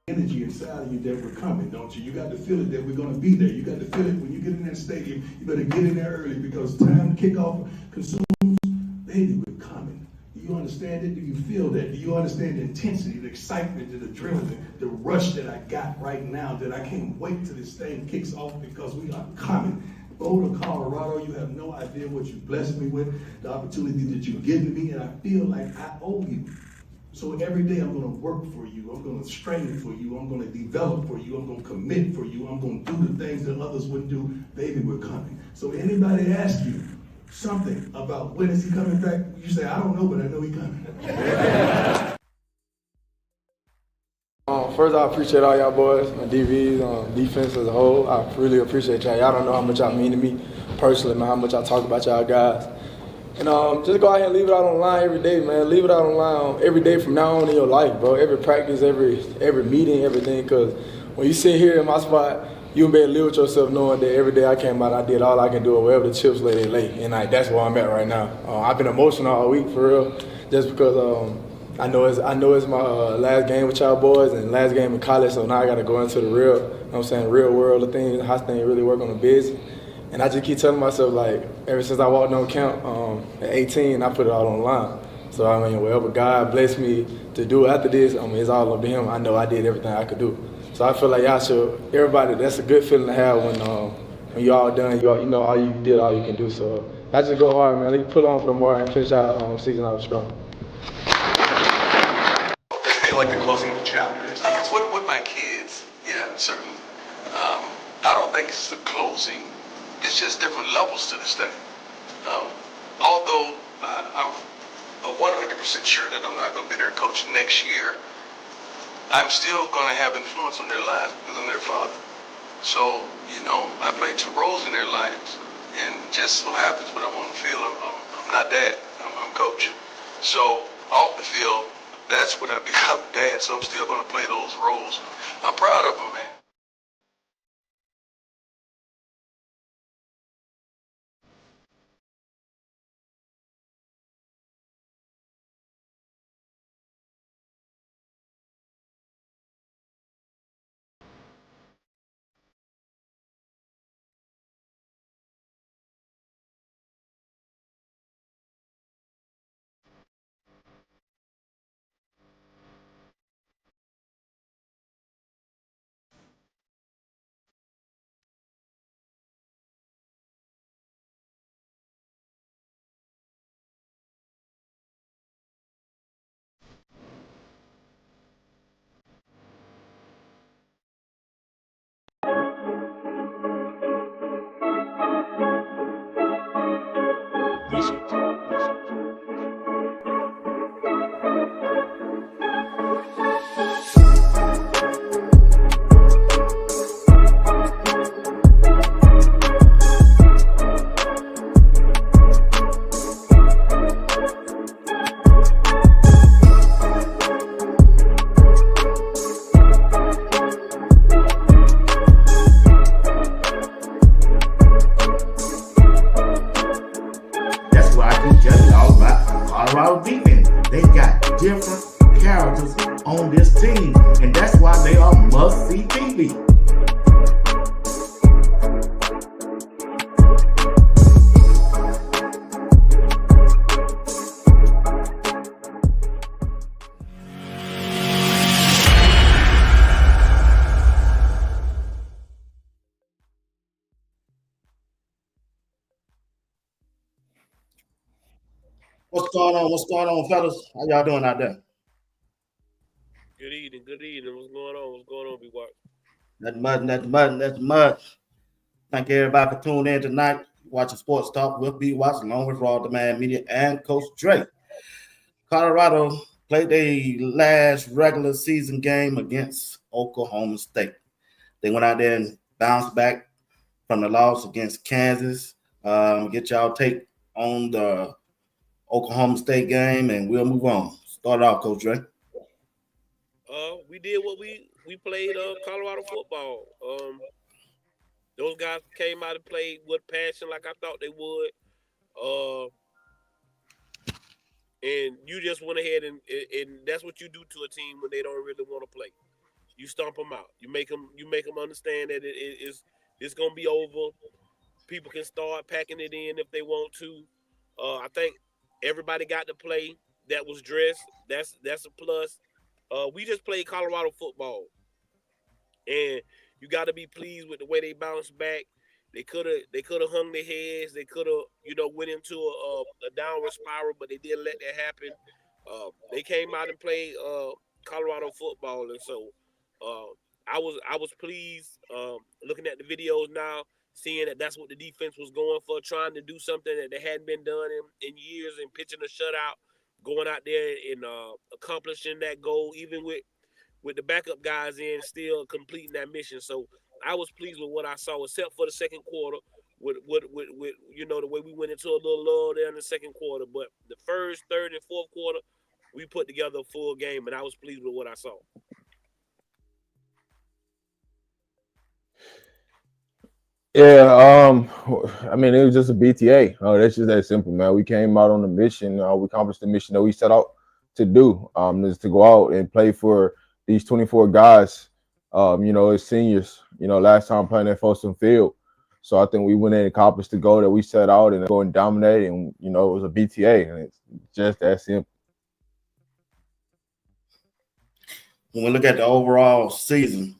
Energy inside of you that we're coming, don't you? You got to feel it that we're going to be there. You got to feel it when you get in that stadium. You better get in there early because time to kick off consumes. Baby, we're coming. Do you understand it? Do you feel that? Do you understand the intensity, the excitement, the adrenaline, the rush that I got right now that I can't wait till this thing kicks off because we are coming. Boulder, Colorado, you have no idea what you blessed me with, the opportunity that you've given me, and I feel like I owe you. So every day I'm going to work for you. I'm going to strain for you. I'm going to develop for you. I'm going to commit for you. I'm going to do the things that others wouldn't do. Baby, we're coming. So anybody ask you something about when is he coming back, you say, I don't know, but I know he's coming. First, I appreciate all y'all boys, my DVs, defense as a whole. I really appreciate y'all. Y'all don't know how much y'all mean to me personally, man, how much I talk about y'all guys. And just go out here and leave it out on the line every day, man. Leave it out on the line every day from now on in your life, bro. Every practice, every meeting, everything. Because when you sit here in my spot, you can be able to live with yourself knowing that every day I came out, I did all I can do, or wherever the chips lay, they lay. And that's where I'm at right now. I've been emotional all week, for real, just because I know it's my last game with y'all boys and last game in college, so now I got to go into the real, you know what I'm saying, real world of things, how things really work on the biz. And I just keep telling myself, like, ever since I walked on camp at 18, I put it all on the line. So, I mean, whatever God blessed me to do after this, I mean, it's all up to Him. I know I did everything I could do. So I feel like y'all should, everybody, that's a good feeling to have when you all done, you know, all you did, all you can do. So I just go hard, man. Let's put on for the more and finish our season out strong. They feel like the closing of a chapter. With my kids, yeah, certainly. I don't think it's the closing. It's just different levels to this thing. Although I'm 100% sure that I'm not going to be their coach next year, I'm still going to have influence on their lives because I'm their father. So, you know, I play two roles in their lives. And just so happens when I'm on the field, I'm not dad, I'm coach. So off the field, that's when I become dad, so I'm still going to play those roles. I'm proud of them, man. Colorado defense. They got different characters on this team, and that's why they are must-see TV. What's going on? What's going on, fellas? How y'all doing out there? Good evening. Good evening. What's going on? What's going on, BWatts? Nothing much. Thank everybody for tuning in tonight. Watching Sports Talk with BWatts along with RDMM Media and Coach Dre. Colorado played their last regular season game against Oklahoma State. They went out there and bounced back from the loss against Kansas. Get y'all take on the Oklahoma State game, and we'll move on. Start off, Coach Dre. We did what we played Colorado football. Those guys came out and played with passion like I thought they would. And you just went ahead and that's what you do to a team when they don't really want to play. You stomp them out. You make them understand that it's gonna be over. People can start packing it in if they want to. I think everybody got to play that was dressed. That's a plus. We just played Colorado football, and you got to be pleased with the way they bounced back. They could have hung their heads. They could have went into a downward spiral, but they didn't let that happen. They came out and played Colorado football, and so I was pleased looking at the videos now, seeing that that's what the defense was going for, trying to do something that they hadn't been done in years, and pitching a shutout, going out there and accomplishing that goal, even with the backup guys in, still completing that mission. So I was pleased with what I saw, except for the second quarter, with the way we went into a little lull there in the second quarter. But the first, third, and fourth quarter, we put together a full game, and I was pleased with what I saw. Yeah, I mean, it was just a BTA. That's just that simple, man. We came out on a mission. We accomplished the mission that we set out to do. Is to go out and play for these 24 guys. As seniors. Last time playing at Folsom Field. So I think we went in and accomplished the goal that we set out and go and dominate. And it was a BTA, and it's just that simple. When we look at the overall season,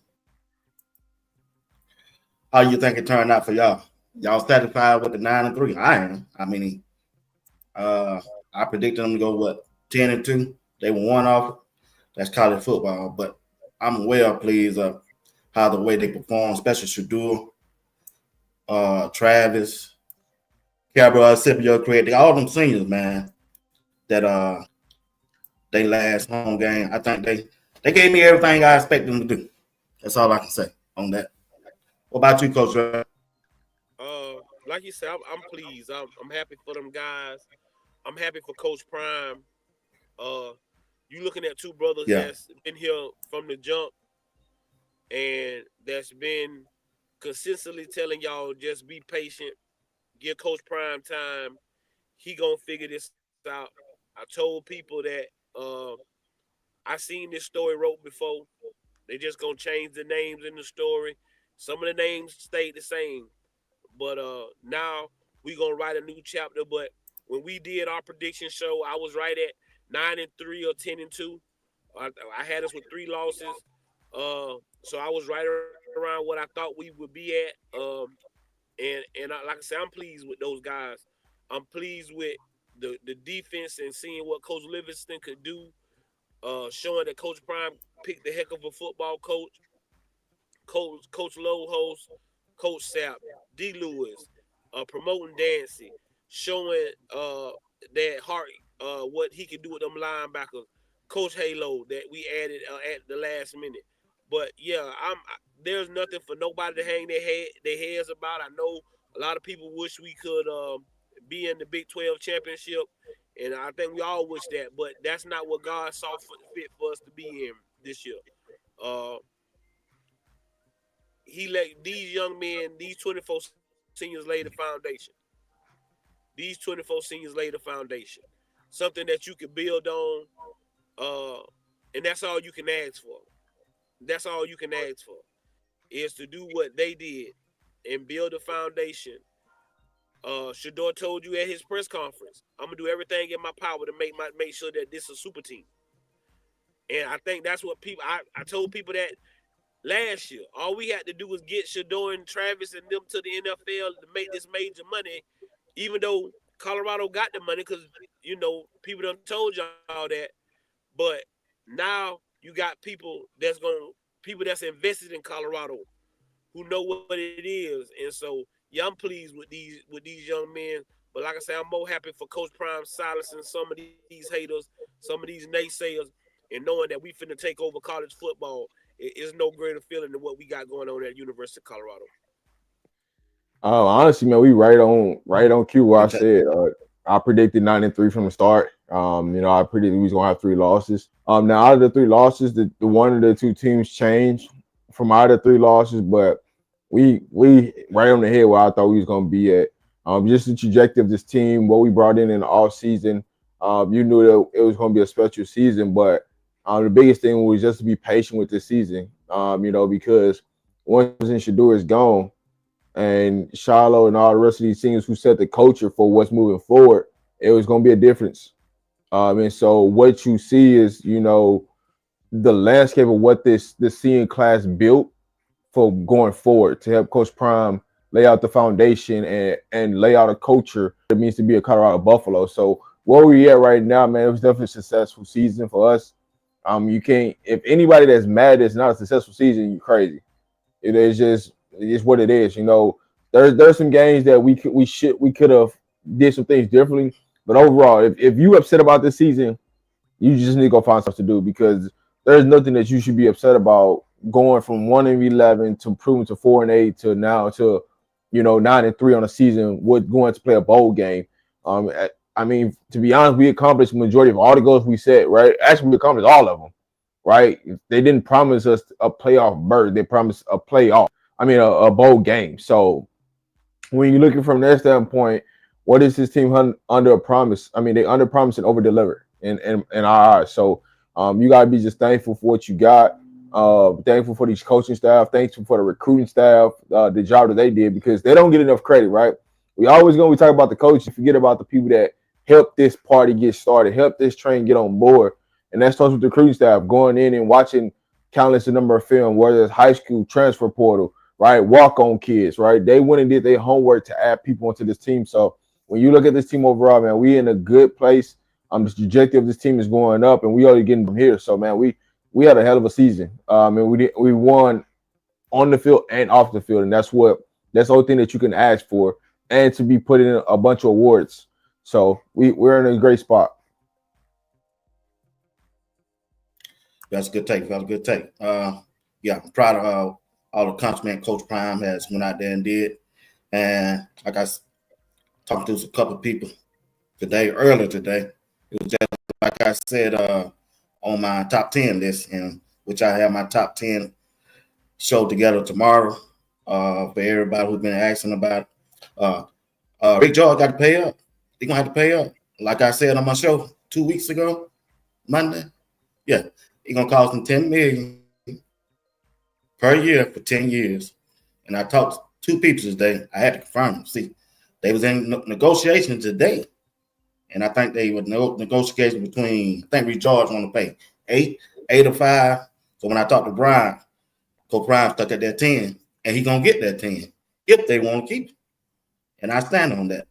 how you think it turned out for y'all? Y'all satisfied with the 9-3? I am. I mean, I predicted them to go 10-2. They were one off. That's college football, but I'm well pleased of how the way they performed, especially Shadur, Travis, Cabral, Scipio, Craig, all them seniors, man. That they last home game. I think they gave me everything I expected them to do. That's all I can say on that. What about you, Coach? Like you said, I'm pleased. I'm happy for them guys. I'm happy for Coach Prime. You looking at two brothers that's been here from the jump, and that's been consistently telling y'all just be patient, give Coach Prime time. He gonna figure this out. I told people that I seen this story wrote before. They just gonna change the names in the story. Some of the names stayed the same, but now we gonna write a new chapter. But when we did our prediction show, I was right at 9-3 or 10-2. I had us with 3 losses, so I was right around what I thought we would be at. Like I said, I'm pleased with those guys. I'm pleased with the defense and seeing what Coach Livingston could do, showing that Coach Prime picked the heck of a football coach. Coach Lowhost, Coach Sapp, D. Lewis, promoting Dancy, showing that heart, what he can do with them linebackers. Coach Halo that we added at the last minute. But yeah, there's nothing for nobody to hang their heads about. I know a lot of people wish we could be in the Big 12 championship, and I think we all wish that. But that's not what God saw fit for us to be in this year. He let these young men, these 24 seniors, lay the foundation. These 24 seniors lay the foundation. Something that you can build on, and that's all you can ask for. That's all you can ask for, is to do what they did and build a foundation. Shadur told you at his press conference, I'm gonna do everything in my power to make sure that this is a super team. And I think that's what people. I told people that last year. All we had to do was get Shadur and Travis and them to the NFL to make this major money. Even though Colorado got the money because, you know, people done told y'all that. But now you got people that's invested in Colorado who know what it is. And so, yeah, I'm pleased with these young men. But like I said, I'm more happy for Coach Prime silencing some of these haters, some of these naysayers, and knowing that we finna take over college football. It's no greater feeling than what we got going on at University of Colorado. Honestly, man, we right on cue. Where I said I predicted 9-3 from the start. I predicted we was gonna have 3 losses. Now out of the 3 losses, the one of the 2 teams changed from out of the 3 losses, but we right on the head where I thought we was gonna be at. Just the trajectory of this team, what we brought in the off season. You knew that it was gonna be a special season, but the biggest thing was just to be patient with this season. Because once Shadur is gone, and Shiloh and all the rest of these teams who set the culture for what's moving forward, it was going to be a difference. And so what you see is, the landscape of what this senior class built for going forward to help Coach Prime lay out the foundation and lay out a culture that means to be a Colorado Buffalo. So where we at right now, man, it was definitely a successful season for us. You can't, if anybody that's mad it's not a successful season, you're crazy. It is just it's what it is. There's some games that we could have did some things differently. But overall, if you upset about this season, you just need to go find stuff to do, because there's nothing that you should be upset about going from 1-11 to improving to 4-8 to now to 9-3 on a season with going to play a bowl game. I mean, to be honest, we accomplished the majority of all the goals we set, right? Actually, we accomplished all of them, right? They didn't promise us a playoff berth. They promised a bowl game. So when you're looking from that standpoint, what is this team under a promise? I mean, they under promise and over deliver in our eyes. So you gotta be just thankful for what you got. Thankful for these coaching staff. Thankful for the recruiting staff, the job that they did, because they don't get enough credit, right? We talk about the coach, forget about the people that helped this party get started, helped this train get on board. And that starts with the recruiting staff going in and watching countless number of film, whether it's high school, transfer portal, right? Walk-on kids, right? They went and did their homework to add people into this team. So when you look at this team overall, man, we in a good place. The trajectory of this team is going up, and we already getting from here. So, man, we had a hell of a season. And we won on the field and off the field, and that's the only thing that you can ask for, and to be put in a bunch of awards. So we're in a great spot. That's a good take. Yeah, I'm proud of all the accomplishment Coach Prime has went out there and did. And like I talked to a couple of people earlier today, it was just like I said on my top 10 list, and which I have my top 10 show together tomorrow for everybody who's been asking about Rick George got to pay up. He's going to have to pay up. Like I said on my show 2 weeks ago, Monday, yeah, he's going to cost him $10 million per year for 10 years. And I talked to 2 people today. I had to confirm them. See, they was in negotiations today. And I think they were negotiations between, I think Rick George want to pay 8 or 5. So when I talked to Brian, Coach Brian stuck at that 10, and he's going to get that 10 if they want to keep it. And I stand on that.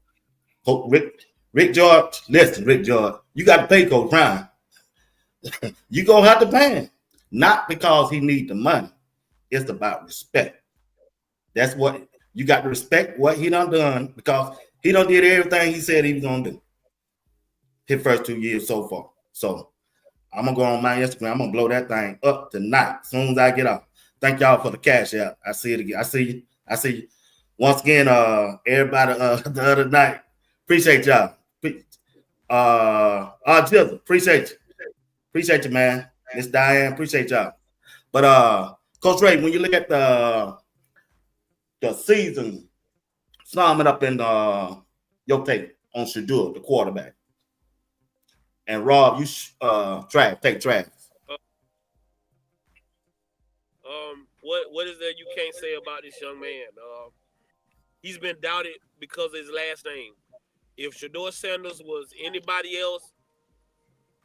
Rick George, listen, Rick George, you got to pay Coach Brian. You're going to have to pay him. Not because he needs the money. It's about respect. That's what you got to respect what he done because he done did everything he said he was going to do. His first 2 years so far. So I'm going to go on my Instagram. I'm going to blow that thing up tonight as soon as I get off. Thank y'all for the cash out. I see it again. I see you. Once again, everybody the other night. Appreciate y'all. Jill, appreciate you. Appreciate you, man. Miss Diane, appreciate y'all. But Coach Ray, when you look at the season, sum it up in your take on Shadur, the quarterback. And Rob, you take Travis. What is there you can't say about this young man? He's been doubted because of his last name. If Shadur Sanders was anybody else,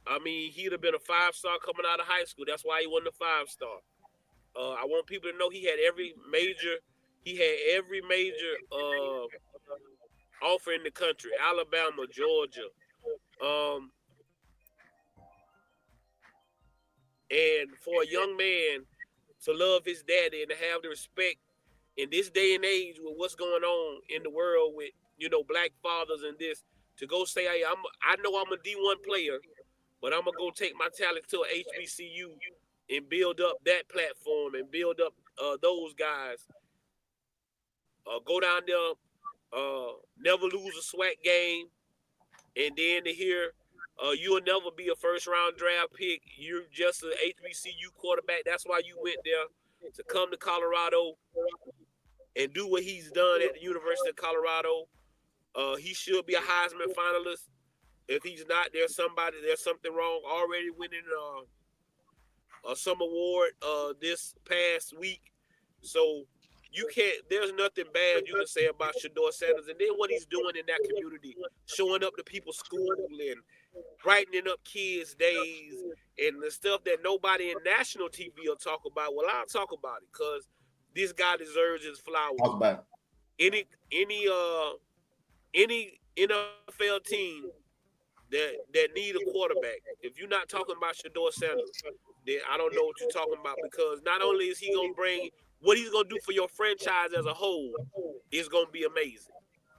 I mean, he'd have been a 5-star coming out of high school. That's why he wasn't a 5-star. I want people to know he had every major offer in the country. Alabama, Georgia. And for a young man to love his daddy and to have the respect in this day and age with what's going on in the world with, black fathers and this, to go say, hey, I know I'm a D1 player, but I'm gonna go take my talent to a HBCU and build up that platform and build up those guys. Go down there, never lose a SWAC game, and then to hear you'll never be a first round draft pick. You're just an HBCU quarterback. That's why you went there, to come to Colorado and do what he's done at the University of Colorado. He should be a Heisman finalist. If he's not, there's something wrong. Already winning some award this past week. So there's nothing bad you can say about Shadur Sanders. And then what he's doing in that community, showing up to people's school and brightening up kids' days and the stuff that nobody in national TV will talk about. Well, I'll talk about it because this guy deserves his flowers. Talk about it. Any NFL team that need a quarterback, if you're not talking about Shadur Sanders, then I don't know what you're talking about, because not only is he going to bring what he's going to do for your franchise as a whole is going to be amazing,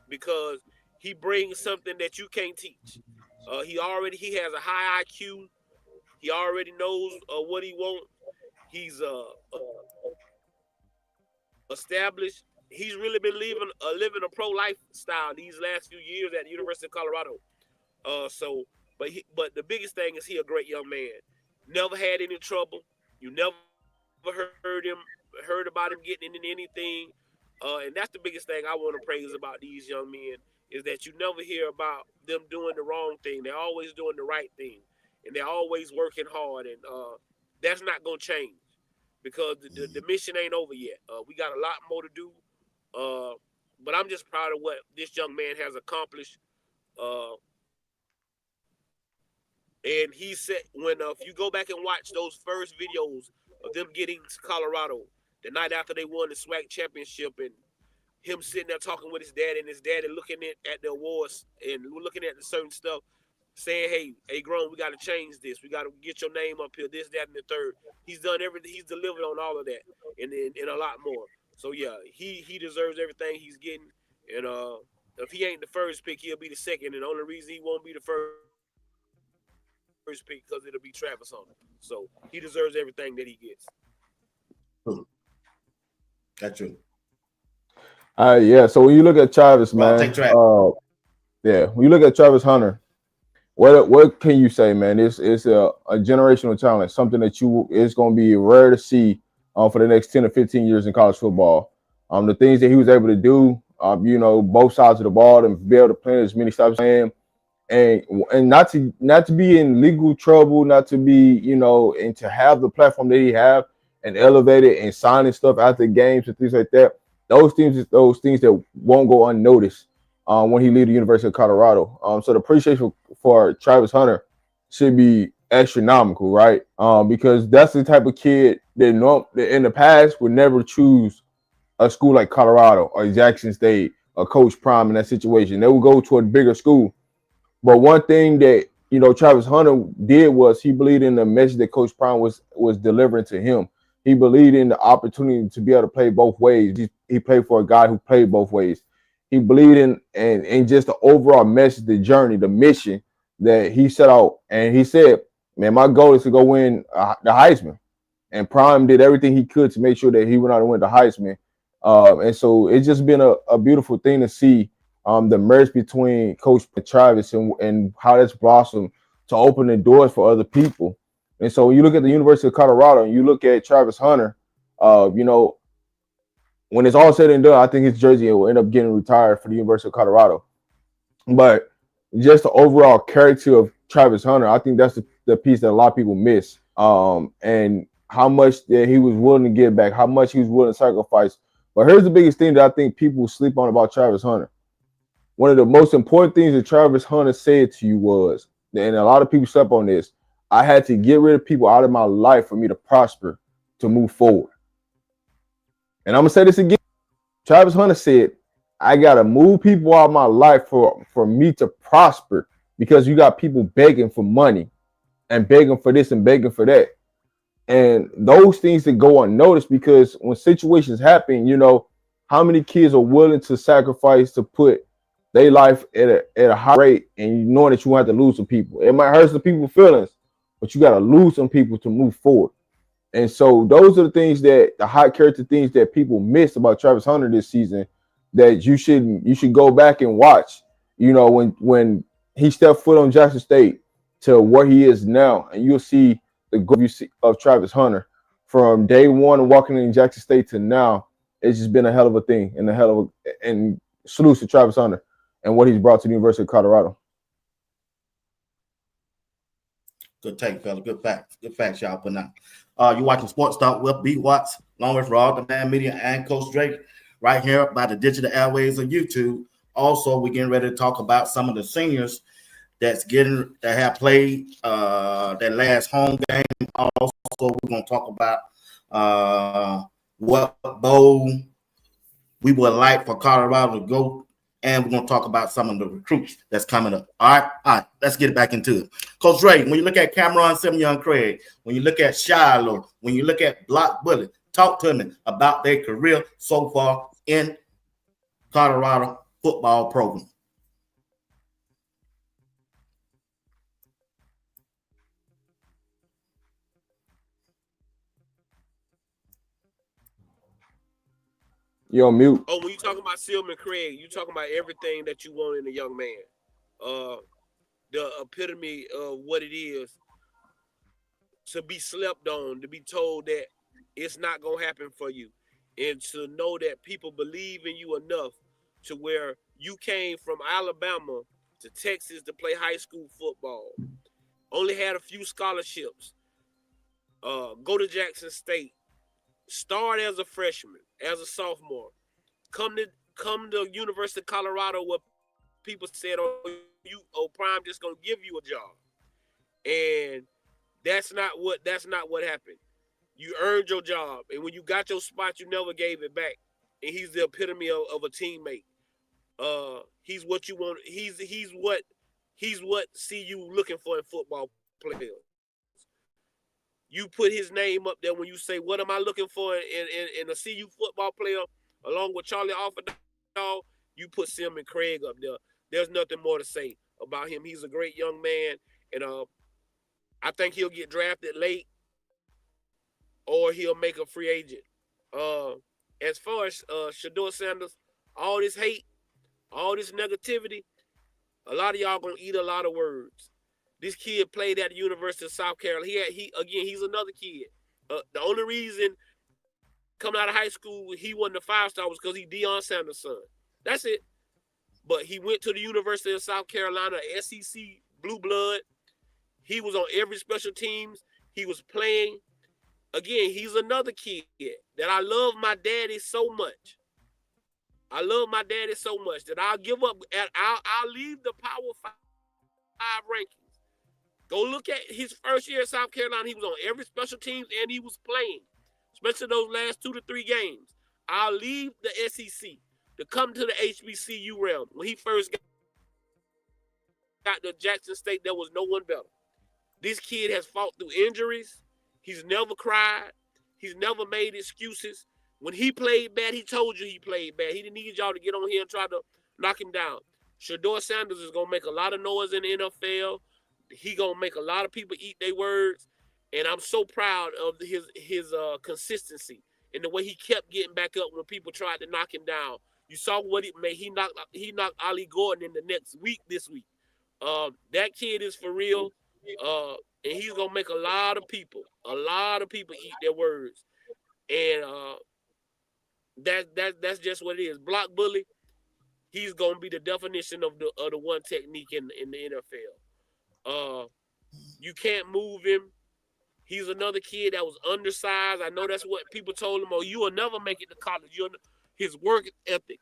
because he brings something that you can't teach. He has a high IQ. He already knows what he wants. He's established. He's really been living a pro lifestyle these last few years at the University of Colorado. But the biggest thing is he a great young man. Never had any trouble. You never heard about him getting into anything. And that's the biggest thing I want to praise about these young men, is that you never hear about them doing the wrong thing. They're always doing the right thing, and they're always working hard. And that's not going to change, because the mission ain't over yet. We got a lot more to do. But I'm just proud of what this young man has accomplished. And he said, if you go back and watch those first videos of them getting to Colorado the night after they won the SWAC championship, and him sitting there talking with his daddy, and his daddy looking at the awards and looking at the certain stuff, saying, hey, grown, we got to change this. We got to get your name up here, this, that, and the third. He's done everything. He's delivered on all of that and a lot more. So, yeah, he deserves everything he's getting. And if he ain't the first pick, he'll be the second. And the only reason he won't be the first pick, because it'll be Travis on him. So he deserves everything that he gets. That's true. Yeah. So when you look at Travis, man, when you look at Travis Hunter, what can you say, man? It's a generational talent, something that it's going to be rare to see for the next 10 or 15 years in college football. The things that he was able to do, both sides of the ball, and be able to play as many stops as him, and not to be in legal trouble, not to be, and to have the platform that he have and elevate it and signing stuff after games and things like that. Those things that won't go unnoticed when he leaves the University of Colorado. So the appreciation for Travis Hunter should be astronomical, right? Because that's the type of kid that in the past would never choose a school like Colorado or Jackson State or Coach Prime in that situation. They would go to a bigger school. But one thing that Travis Hunter did was he believed in the message that Coach Prime was delivering to him. He believed in the opportunity to be able to play both ways. He played for a guy who played both ways. He believed in just the overall message, the journey, the mission that he set out. And he said, man, my goal is to go win the Heisman. And Prime did everything he could to make sure that he went out and win the Heisman. And so it's just been a beautiful thing to see the marriage between Coach Travis and how that's blossomed to open the doors for other people. And so when you look at the University of Colorado and you look at Travis Hunter, when it's all said and done, I think his jersey will end up getting retired for the University of Colorado. But just the overall character of Travis Hunter, I think that's the piece that a lot of people miss. And how much that he was willing to give back, how much he was willing to sacrifice. But here's the biggest thing that I think people sleep on about Travis Hunter. One of the most important things that Travis Hunter said to you was, and a lot of people slept on this, I had to get rid of people out of my life for me to prosper, to move forward. And I'm going to say this again. Travis Hunter said, I gotta move people out of my life for me to prosper, because you got people begging for money and begging for this and begging for that. And those things that go unnoticed, because when situations happen, you know, how many kids are willing to sacrifice to put their life at a high rate, and you know that you have to lose some people. It might hurt some people's feelings, but you got to lose some people to move forward. And so those are the things, that the high character things that people missed about Travis Hunter this season, that you should go back and watch. You know, when he stepped foot on Jackson State to where he is now, and you'll see the growth of Travis Hunter from day one of walking in Jackson State to now. It's just been a hell of a thing, and and salute to Travis Hunter and what he's brought to the University of Colorado. Good take, fella. Good facts. Good facts, y'all putting out. You watching Sports Talk with BWatts, along with Raw, the Man Media, and Coach Drake, right here by the digital airways of YouTube. Also, we're getting ready to talk about some of the seniors that have played their last home game. Also, we're gonna talk about what bowl we would like for Colorado to go, and we're gonna talk about some of the recruits that's coming up. All right, let's get back into it. Coach Ray, when you look at Cameron Simeon Craig, when you look at Shiloh, when you look at Block Bullet, talk to me about their career so far in Colorado football program. You're on mute. Oh, when you talking about Silman Craig, you talking about everything that you want in a young man. The epitome of what it is to be slept on, to be told that it's not going to happen for you, and to know that people believe in you enough to where you came from Alabama to Texas to play high school football, only had a few scholarships, go to Jackson State, start as a freshman, as a sophomore, come to University of Colorado where people said, Prime just gonna give you a job. And that's not what happened. You earned your job, and when you got your spot, you never gave it back. And he's the epitome of a teammate. He's what you want. He's what see you looking for in football players. You put his name up there when you say, what am I looking for in a CU football player, along with Charlie Offerdall, you put Silman Craig up there. There's nothing more to say about him. He's a great young man, and I think he'll get drafted late or he'll make a free agent. As far as Shadur Sanders, all this hate, all this negativity, a lot of y'all gonna eat a lot of words. This kid played at the University of South Carolina. He's another kid. The only reason coming out of high school he wasn't a 5-star was because he Deion Sanders' son. That's it. But he went to the University of South Carolina, SEC blue blood. He was on every special teams. He was playing. Again, he's another kid that I love my daddy so much. I love my daddy so much that I'll give up. I'll leave the Power 5 rankings. Go look at his first year at South Carolina. He was on every special teams and he was playing, especially those last 2 to 3 games. I'll leave the SEC to come to the HBCU realm. When he first got to Jackson State, there was no one better. This kid has fought through injuries. He's never cried. He's never made excuses. When he played bad, he told you he played bad. He didn't need y'all to get on here and try to knock him down. Shadur Sanders is going to make a lot of noise in the NFL. He going to make a lot of people eat their words. And I'm so proud of his consistency and the way he kept getting back up when people tried to knock him down. You saw what it made. He knocked Ali Gordon in the next week this week. That kid is for real. And he's going to make a lot of people eat their words. And that's just what it is. Block bully, he's going to be the definition of the one technique in the NFL. You can't move him. He's another kid that was undersized. I know that's what people told him. Oh, you will never make it to college. His work ethic.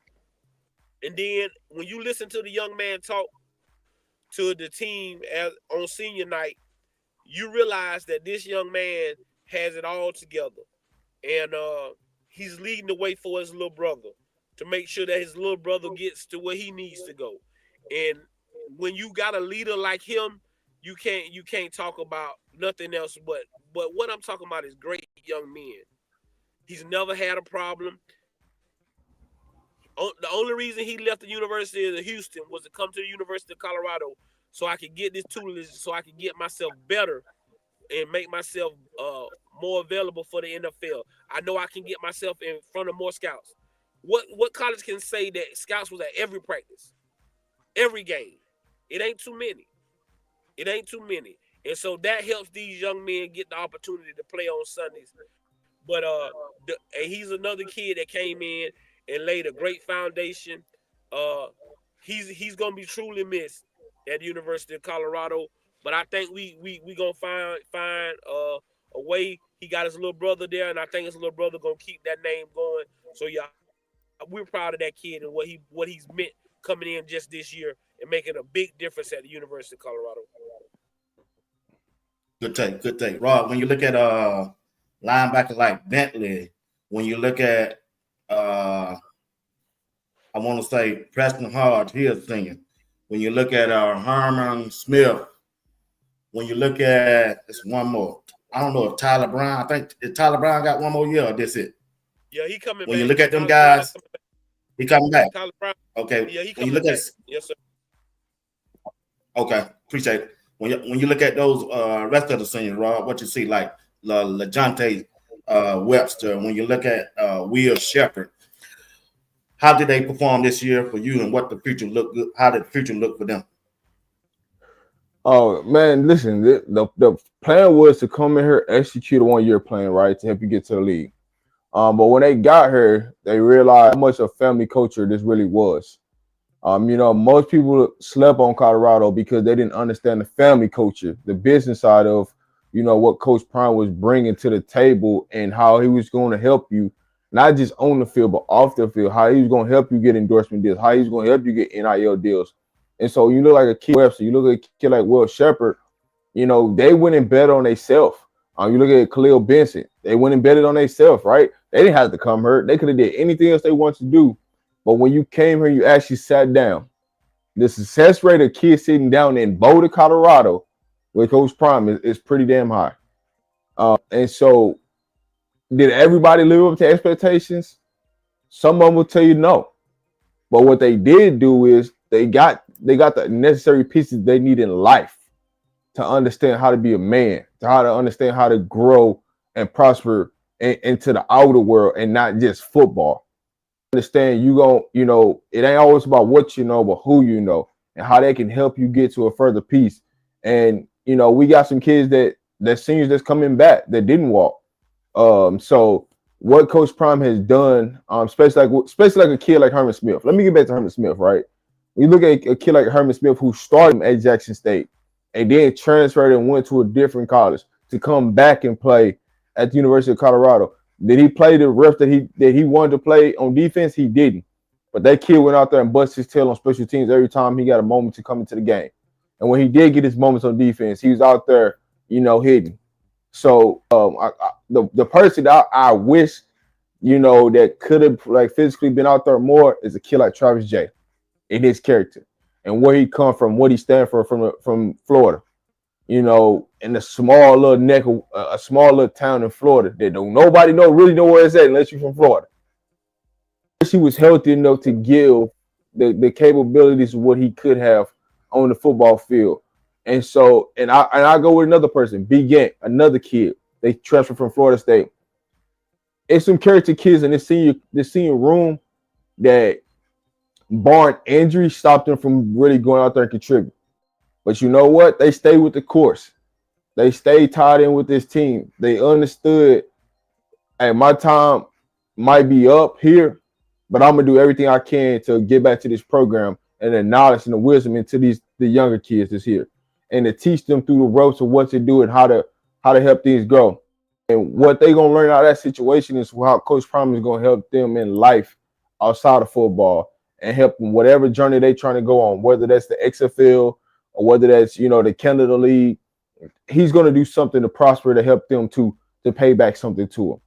And then when you listen to the young man talk to the team on senior night, you realize that this young man has it all together. And he's leading the way for his little brother. to make sure that his little brother gets to where he needs to go. And when you got a leader like him, you can't talk about nothing else but what I'm talking about is great young men. He's never had a problem. The only reason he left the University of Houston was to come to the University of Colorado so I could get this tutelage, so I could get myself better and make myself more available for the NFL. I know I can get myself in front of more scouts. What college can say that scouts was at every practice, every game? It ain't too many. It ain't too many. And so that helps these young men get the opportunity to play on Sundays. But and he's another kid that came in and laid a great foundation. He's gonna be truly missed at the University of Colorado. But I think we gonna find a way. He got his little brother there, and I think his little brother gonna keep that name going. So yeah, we're proud of that kid and what he's meant coming in just this year and making a big difference at the University of Colorado. Good take. Rob, when you look at linebacker like Bentley, when you look at I want to say Preston Hodge, he is singing. When you look at Herman Smith, when you look at it's one more. I don't know if Tyler Brown. I think if Tyler Brown got one more year, or that's it. Yeah, he coming back. When you look at them guys, he coming back. Tyler Brown. Okay. Yeah, he when coming you look back. at Yes, sir. Okay, appreciate it. When you look at those rest of the seniors, Rob, what you see like LaJonte Webster, when you look at Will Shepherd, how did they perform this year for you, and what the future look good? How did the future look for them? Oh man, listen, the plan was to come in here, execute a 1-year plan, right, to help you get to the league. But when they got here, they realized how much of family culture this really was. Most people slept on Colorado because they didn't understand the family culture, the business side of, what Coach Prime was bringing to the table and how he was going to help you, not just on the field, but off the field, how he was going to help you get endorsement deals, how he was going to help you get NIL deals. And so you look like a kid Webster, you look at a kid like Will Shepherd, they went and bet on themselves. You look at Khalil Benson, they went and betted on themselves, right? They didn't have to come hurt. They could have did anything else they wanted to do. But when you came here, you actually sat down. The success rate of kids sitting down in Boulder, Colorado, with Coach Prime is pretty damn high. And so did everybody live up to expectations? Some of them will tell you no. But what they did do is they got the necessary pieces they need in life to understand how to be a man, to how to understand how to grow and prosper into the outer world and not just football. Understand it ain't always about what you know, but who you know and how they can help you get to a further piece. And we got some kids that seniors that's coming back that didn't walk. So what Coach Prime has done, especially like a kid like Herman Smith. Let me get back to Herman Smith, right? You look at a kid like Herman Smith who started at Jackson State and then transferred and went to a different college to come back and play at the University of Colorado. Did he play the reps that he wanted to play on defense? He didn't. But that kid went out there and busted his tail on special teams every time he got a moment to come into the game. And when he did get his moments on defense, he was out there, hitting. So the person that I wish, that could have physically been out there more is a kid like Travis J. in his character and where he come from, what he stand for from Florida. In a small little a small little town in Florida that nobody really know where it's at unless you're from Florida. He was healthy enough to give the capabilities of what he could have on the football field. And so, and I go with another person, B. Gant, another kid. They transferred from Florida State. It's some character kids in this senior room that barring injury stopped them from really going out there and contribute. But you know what? They stayed with the course. They stayed tied in with this team. They understood, hey, my time might be up here, but I'm going to do everything I can to get back to this program and the knowledge and the wisdom into the younger kids that's here and to teach them through the ropes of what to do and how to help things grow. And what they're going to learn out of that situation is how Coach Prime is going to help them in life outside of football and help them whatever journey they're trying to go on, whether that's the XFL or whether that's, the Canada League. He's going to do something to prosper to help them to pay back something to them.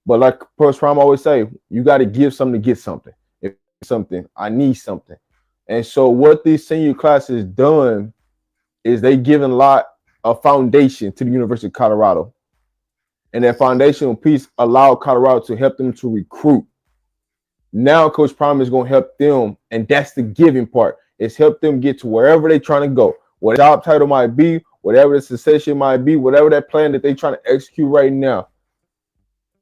But like Coach Prime always say, you got to give something to get something. If something. I need something. And so what this senior class has done is they given a lot of foundation to the University of Colorado. And that foundational piece allowed Colorado to help them to recruit. Now Coach Prime is going to help them, and that's the giving part. It's help them get to wherever they're trying to go. What job title might be, whatever the succession might be, whatever that plan that they're trying to execute right now,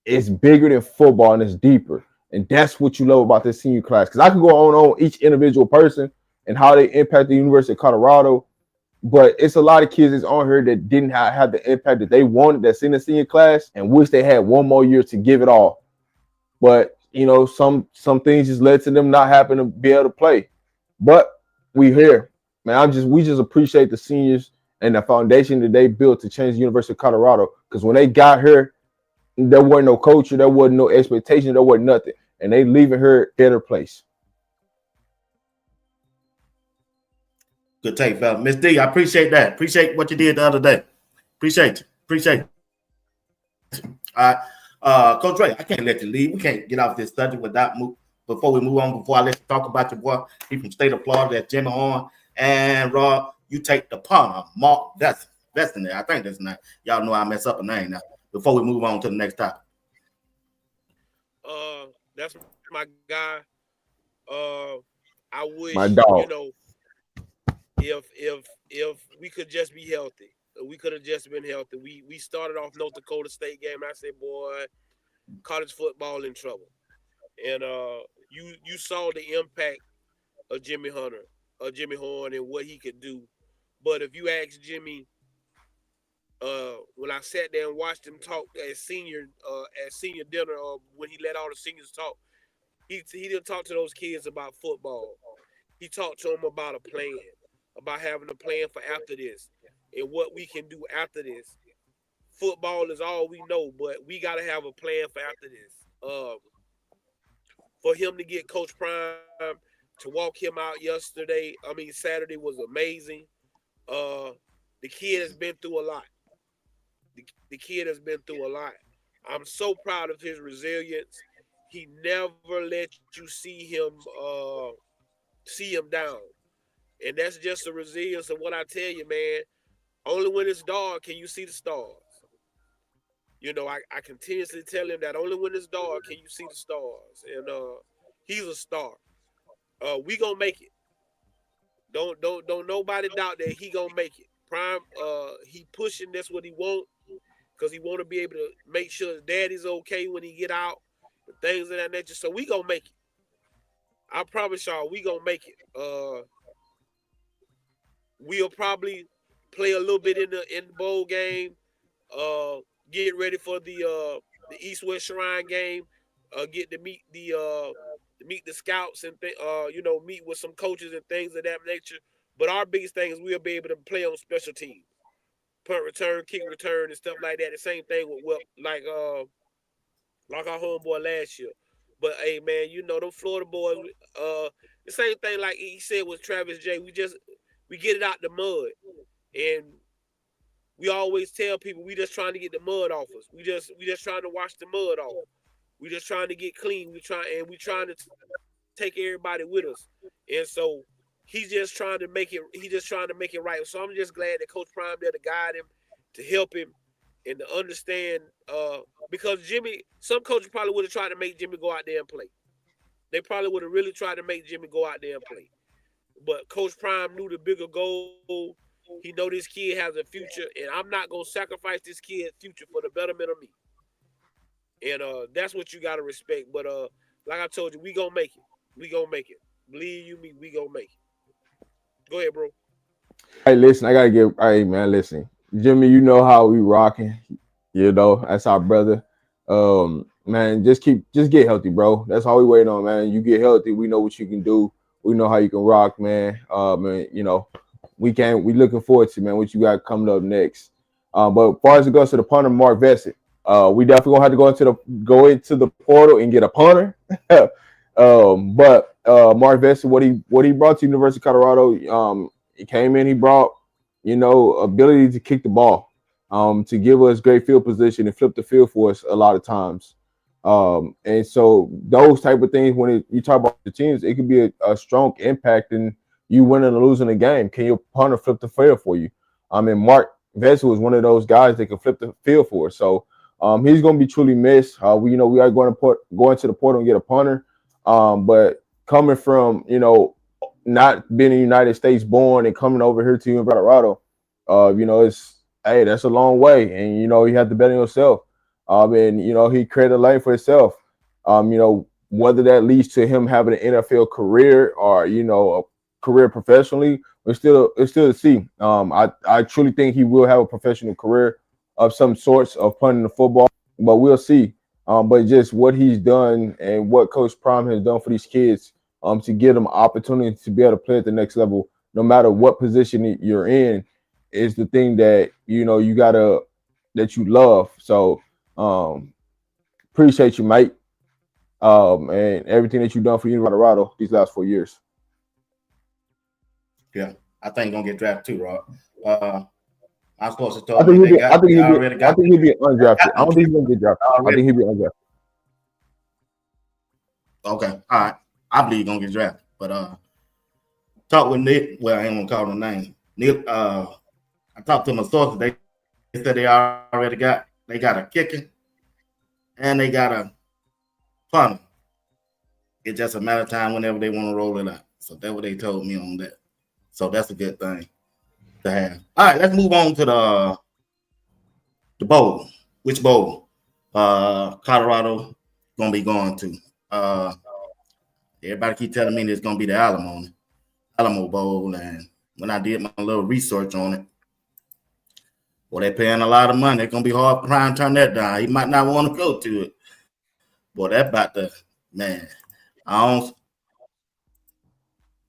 it's bigger than football and it's deeper. And that's what you love about this senior class. Because I could go on each individual person and how they impact the University of Colorado, but it's a lot of kids that's on here that didn't have the impact that they wanted that's in the senior class and wish they had one more year to give it all. But you know, some things just led to them not having to be able to play. But we here, man. We just appreciate the seniors and the foundation that they built to change the University of Colorado. Because when they got here, there wasn't no culture, there wasn't no expectation, there wasn't nothing, and they leaving her better place. Good take, fella. Miss D, I appreciate that. Appreciate what you did the other day. Appreciate you. All right. Coach Ray, I can't let you leave. We can't get off this subject without before we move on, before I let you talk about your boy, he from State of Florida, that's Jimmy Horn. And Rob, you take the punter, Mark. That's the name. I think that's the name. Y'all know I mess up a name now. Before we move on to the next topic. That's my guy. I wish, my dog. You know, if we could just be healthy, we could have just been healthy. We started off North Dakota State game. I said, boy, college football in trouble. And you saw the impact of Jimmy Horn, and what he could do. But if you ask Jimmy, when I sat there and watched him talk at senior dinner, when he let all the seniors talk, he didn't talk to those kids about football. He talked to them about a plan, about having a plan for after this and what we can do after this. Football is all we know, but we got to have a plan for after this. For him to get Coach Prime to walk him out Saturday was amazing. The kid has been through a lot. The kid has been through a lot. I'm so proud of his resilience. He never let you see him down. And that's just the resilience of what I tell you, man. Only when it's dark can you see the stars. You know, I continuously tell him that only when it's dark can you see the stars. And he's a star. We gonna make it. Don't nobody doubt that he gonna make it. Prime, he pushing, that's what he want. Because he want to be able to make sure his daddy's okay when he get out, and things of that nature. So we gonna make it. I promise y'all, we gonna make it. We'll probably play a little bit in the bowl game. Get ready for the East-West Shrine game. Get to meet the scouts and meet with some coaches and things of that nature. But our biggest thing is we'll be able to play on special teams. Punt return, kick return, and stuff like that. The same thing with like our homeboy last year. But hey, man, you know them Florida boys. The same thing like he said with Travis J. We get it out the mud, and we always tell people we just trying to get the mud off us. We just trying to wash the mud off. We just trying to get clean. We trying to take everybody with us, and so. He's just trying to make it. He's just trying to make it right. So I'm just glad that Coach Prime there to guide him, to help him, and to understand. Because some coaches probably would have tried to make Jimmy go out there and play. They probably would have really tried to make Jimmy go out there and play. But Coach Prime knew the bigger goal. He know this kid has a future, and I'm not gonna sacrifice this kid's future for the betterment of me. And that's what you gotta respect. But like I told you, we gonna make it. We gonna make it. Believe you me, we gonna make it. Go ahead, bro. Hey, listen, hey, man, listen. Jimmy, you know how we rocking. You know, that's our brother. Man, just get healthy, bro. That's all we waiting on, man. You get healthy. We know what you can do. We know how you can rock, man. Man, you know, we looking forward to, man, what you got coming up next. But as far as it goes to the punter, Mark Vesett, we definitely gonna have to go into the portal and get a punter. But Mark Vesett, what he brought to University of Colorado, he came in, he brought, ability to kick the ball, to give us great field position and flip the field for us a lot of times. And so those type of things, when you talk about the teams, it could be a strong impact in you winning or losing a game. Can your punter flip the field for you? And Mark Vessel is one of those guys that can flip the field for us. So he's going to be truly missed. We are going to the portal and get a punter. But coming from, not being in the United States born and coming over here to Colorado, that's a long way. And, you have to bet on yourself. And, he created a lane for himself. Whether that leads to him having an NFL career or, a career professionally, it's still to see. I truly think he will have a professional career of some sorts of punting the football, but we'll see. But just what he's done and what Coach Prime has done for these kids, to give them opportunity to be able to play at the next level, no matter what position you're in, is the thing that that you love. So appreciate you, mate, and everything that you've done for University of Colorado these last 4 years. Yeah, I think he's gonna get drafted too, Rob. I'm supposed to I talk. think he'll be undrafted. I don't think he's gonna get drafted. I think he'll be undrafted. Okay, all right. I believe he's gonna get drafted. But talk with Nick. Well, I ain't gonna call him name. Nick. I talked to my sources. They said they already got a kicker and they got a punter. It's just a matter of time whenever they want to roll it out. So that's what they told me on that. So that's a good thing to have. All right, let's move on to the bowl. Which bowl? Colorado gonna be going to. Everybody keep telling me it's gonna be the Alamo Bowl, and when I did my little research on it, well, they're paying a lot of money. It's gonna be hard to try and turn that down. He might not want to go to it. Boy, that's about the man.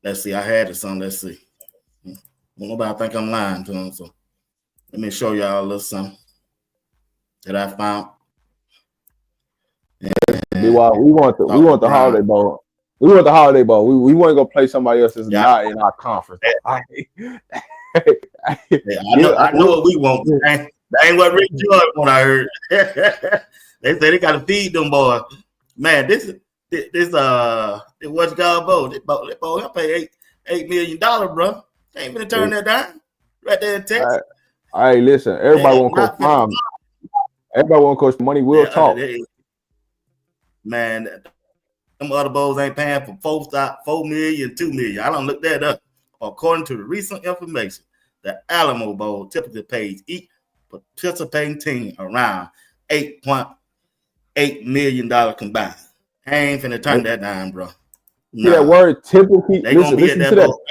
Let's see. I had it some. Let's see. Nobody think I'm lying to him. So let me show y'all a little something that I found. We want the Holiday Bowl. We want the Holiday Bowl. We want to go play somebody else that's not in our conference. I know what we want. That ain't what Rick George want. I heard. They say they got to feed them boys. Man, this what's called bowl. This bowl, I pay $8 million, bro. They ain't gonna turn that down. Right there in Texas. All right, listen. Everybody want Coach Prime. Everybody want Coach Money. We'll talk. Man, them other bowls ain't paying for $4 million, $2 million. I don't look that up. According to the recent information, the Alamo Bowl typically pays each participating team around $8.8 million combined. I ain't finna turn that down, bro. See that word typically? They gonna be at that bowl.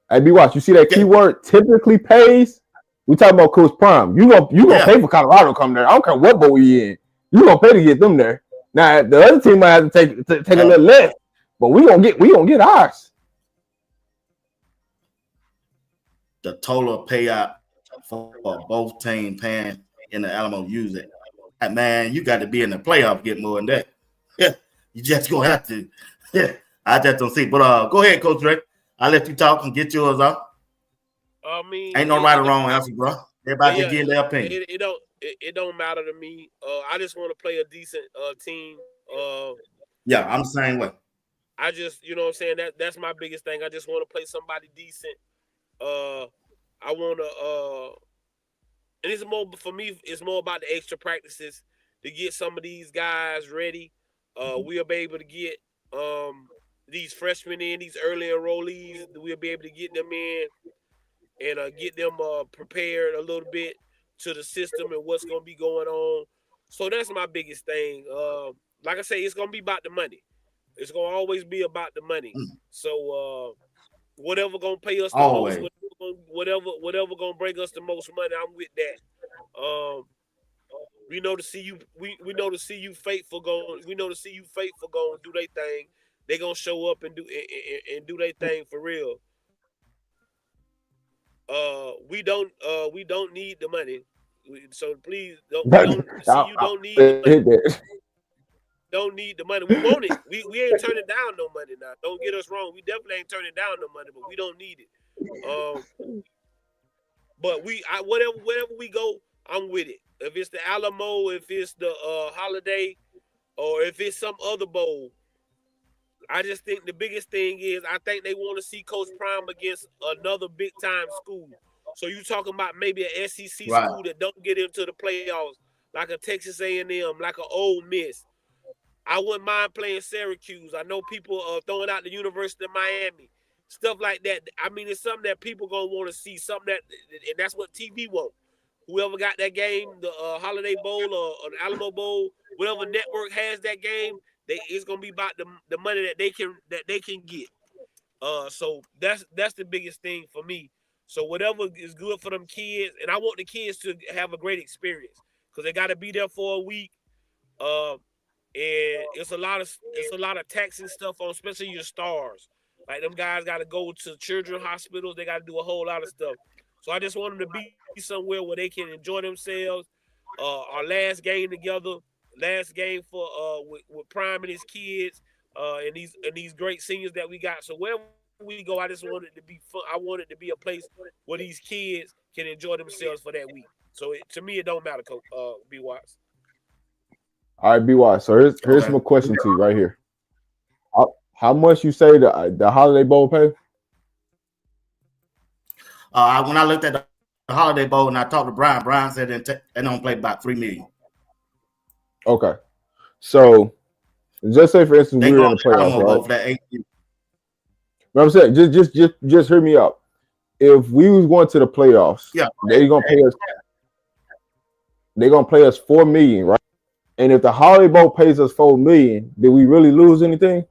Hey, BWatts, you see that keyword typically pays? We talking about Coach Prime. You gonna pay for Colorado to come there. I don't care what bowl you in. You gonna pay to get them there. Now the other team might have to take a little less, but we gonna get ours. The total payout for both teams paying in the Alamo use it. Man, you got to be in the playoff to get more than that. Yeah, you just gonna have to. Yeah, I just don't see. But go ahead, Coach Drake. I'll let you talk and get yours off. I mean, ain't no right or wrong answer, bro. Everybody just give their opinion. It don't matter to me. I just want to play a decent team. Yeah, I'm the same way. I just, you know what I'm saying, that's my biggest thing. I just want to play somebody decent. I want to, and it's more for me. It's more about the extra practices to get some of these guys ready. We'll be able to get these freshmen in, these early enrollees. We'll be able to get them in and get them prepared a little bit to the system and what's going to be going on. So that's my biggest thing. Like I say, it's going to be about the money. It's going to always be about the money. So whatever going to pay us the most, whatever going to bring us the most money, I'm with that. We know to see you. We know to see you faithful going. We know to see you faithful going do their thing. They gonna show up and do their thing for real. We don't need the money. So please don't need the money. Don't need the money. We want it. We ain't turning down no money now. Don't get us wrong. We definitely ain't turning down no money, but we don't need it. But whatever we go, I'm with it. If it's the Alamo, if it's the Holiday, or if it's some other bowl, I just think the biggest thing is I think they want to see Coach Prime against another big time school. So you talking about maybe an SEC Right. school that don't get into the playoffs, like a Texas A&M, like an Ole Miss. I wouldn't mind playing Syracuse. I know people are throwing out the University of Miami, stuff like that. I mean, it's something that people gonna want to see, something that, and that's what TV want. Whoever got that game, the Holiday Bowl or the Alamo Bowl, whatever network has that game, it's gonna be about the money that they can get. So that's the biggest thing for me. So whatever is good for them kids, and I want the kids to have a great experience because they got to be there for a week. And it's a lot of taxing stuff on, especially your stars. Like them guys got to go to children's hospitals. They got to do a whole lot of stuff. So I just want them to be somewhere where they can enjoy themselves. Our last game together, last game for with Prime and his kids, and these great seniors that we got. So wherever we go, I just want it to be fun. I want it to be a place where these kids can enjoy themselves for that week. So to me, it don't matter, Coach BWatts. All right, BWatts. So here's my question to you right here. How much you say the Holiday Bowl pay? When I looked at the Holiday Bowl and I talked to Brian said they don't play about $3 million. Okay. So just say for instance we were in the playoffs, right? For that 8 years. What I'm saying, just hear me out. If we was going to the playoffs, yeah, they're gonna pay us $4 million, right? And if the Holiday Bowl pays us $4 million, did we really lose anything?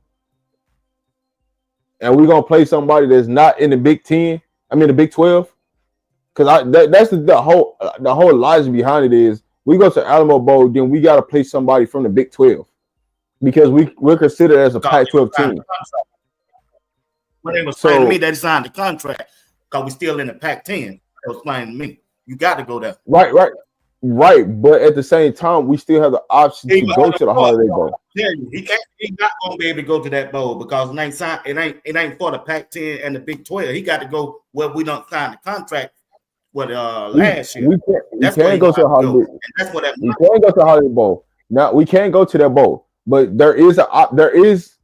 And we're gonna play somebody that's not in the Big 10, I mean the Big 12. Because that's the whole logic behind it is we go to Alamo Bowl, then we gotta play somebody from the Big 12. Because we're considered as a Pac-12 team. When they was saying to me, they signed the contract because we still in the Pac-10. They was playing to me. You got to go there. Right. But at the same time, we still have the option to go to the Holiday Bowl. Yeah, he's not gonna be able to go to that bowl because it ain't for the Pac-10 and the Big 12. He got to go where we don't sign the contract with last year. We can't go to the Holiday Bowl. That's what we can't go to the Holiday Bowl. Now we can't go to that bowl. But there is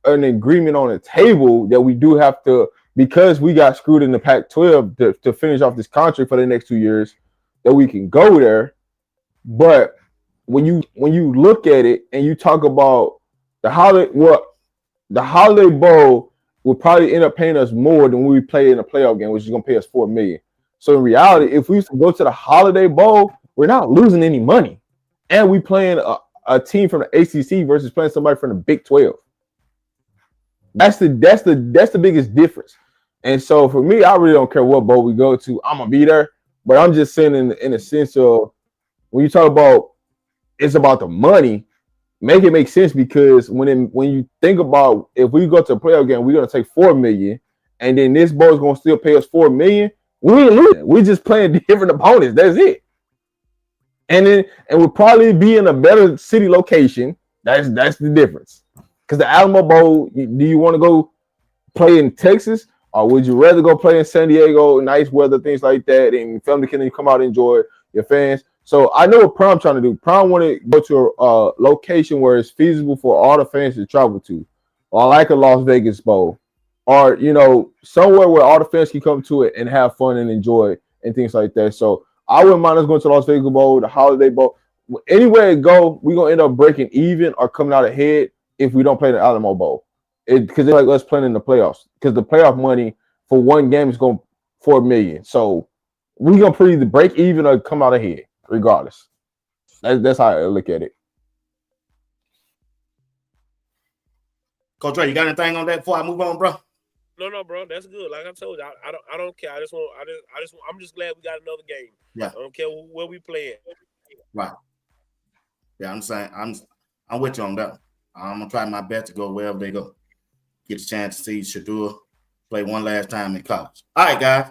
an agreement on the table that we do have to, because we got screwed in the Pac-12 to finish off this contract for the next 2 years, that we can go there. But when you look at it and you talk about the Holiday Bowl will probably end up paying us more than we play in a playoff game, which is going to pay us $4 million. So in reality, if we used to go to the Holiday Bowl, we're not losing any money, and we playing a team from the ACC versus playing somebody from the Big 12. That's the biggest difference. And so for me, I really don't care what bowl we go to. I'm gonna be there, but I'm just saying in a sense of when you talk about it's about the money, make it make sense, because when you think about if we go to a playoff game, we're gonna take $4 million, and then this bowl is gonna still pay us $4 million. We ain't losing. We're just playing different opponents. That's it. And we'll probably be in a better city location. That's the difference. Because the Alamo Bowl, do you want to go play in Texas, or would you rather go play in San Diego, nice weather, things like that, and family can come out and enjoy your fans? So I know what Prime trying to do. Prime want to go to a location where it's feasible for all the fans to travel to, or like a Las Vegas Bowl, or somewhere where all the fans can come to it and have fun and enjoy and things like that. So I wouldn't mind us going to Las Vegas Bowl, the Holiday Bowl. Anywhere it go, we're going to end up breaking even or coming out ahead if we don't play the Alamo Bowl. Because it's like us playing in the playoffs. Because the playoff money for one game is going $4 million. So we're going to pretty either break even or come out ahead, regardless. That's how I look at it. Coach Ray, you got anything on that before I move on, bro? No, bro, that's good. Like I told you, I don't care. I'm just glad we got another game. Yeah. I don't care where we play at. Right. Yeah, I'm saying I'm with you on that. I'm gonna try my best to go wherever they go. Get a chance to see Shadur play one last time in college. All right, guys.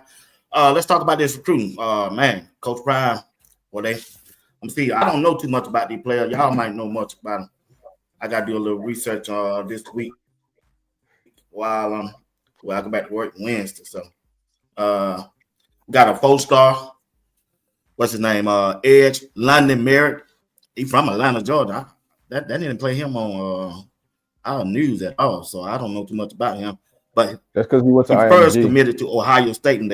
Let's talk about this recruiting. Man, Coach Prime. I don't know too much about these players. Y'all might know much about them. I gotta do a little research this week while I go back to work Wednesday. So got a 4-star what's his name? Edge London Merritt. He from Atlanta, Georgia. That didn't play him on our news at all, so I don't know too much about him. But That's because he went to he IMG. first committed to Ohio State, and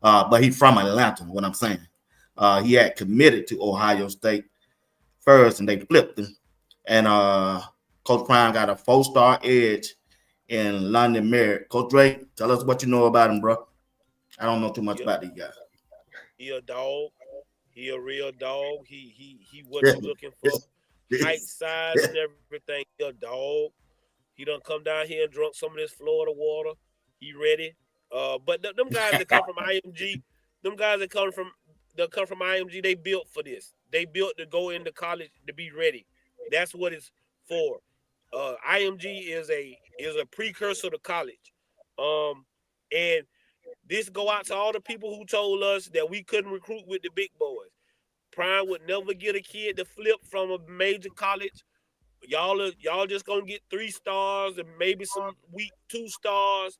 but he's from Atlanta. What I'm saying, he had committed to Ohio State first, and they flipped him. And Coach Prime got a 4-star edge in London Merritt. Coach Drake, tell us what you know about him, bro. I don't know too much about these guys. He a dog. He a real dog. He what you looking for. Height, size, and everything. He a dog. He done come down here and drunk some of this Florida water. He ready. But them guys that come from IMG, come from IMG, they built for this. They built to go into college to be ready. That's what it's for. IMG is a precursor to college. And this go out to all the people who told us that we couldn't recruit with the big boys. Prime would never get a kid to flip from a major college. Y'all just gonna get 3 stars and maybe some weak 2 stars.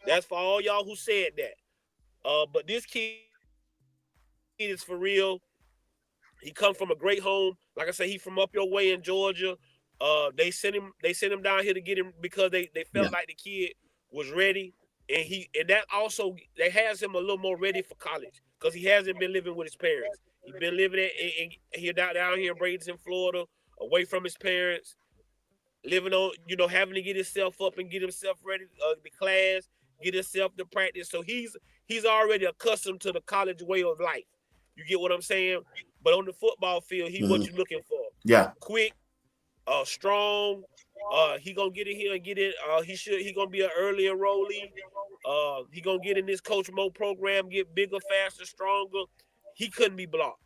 That's for all y'all who said that. But this kid is for real. He come from a great home. Like I said, he from up your way in Georgia. They sent him down here to get him because they felt like the kid was ready. And that also that has him a little more ready for college because he hasn't been living with his parents. He's been living here down here in Bradenton, Florida, away from his parents, living on, having to get himself up and get himself ready to class, get himself to practice. So he's already accustomed to the college way of life. You get what I'm saying? But on the football field, what you looking for? Yeah, quick, strong. He gonna get in here and get in. He gonna be an early enrollee. He gonna get in this Coach Mo program, get bigger, faster, stronger. He couldn't be blocked.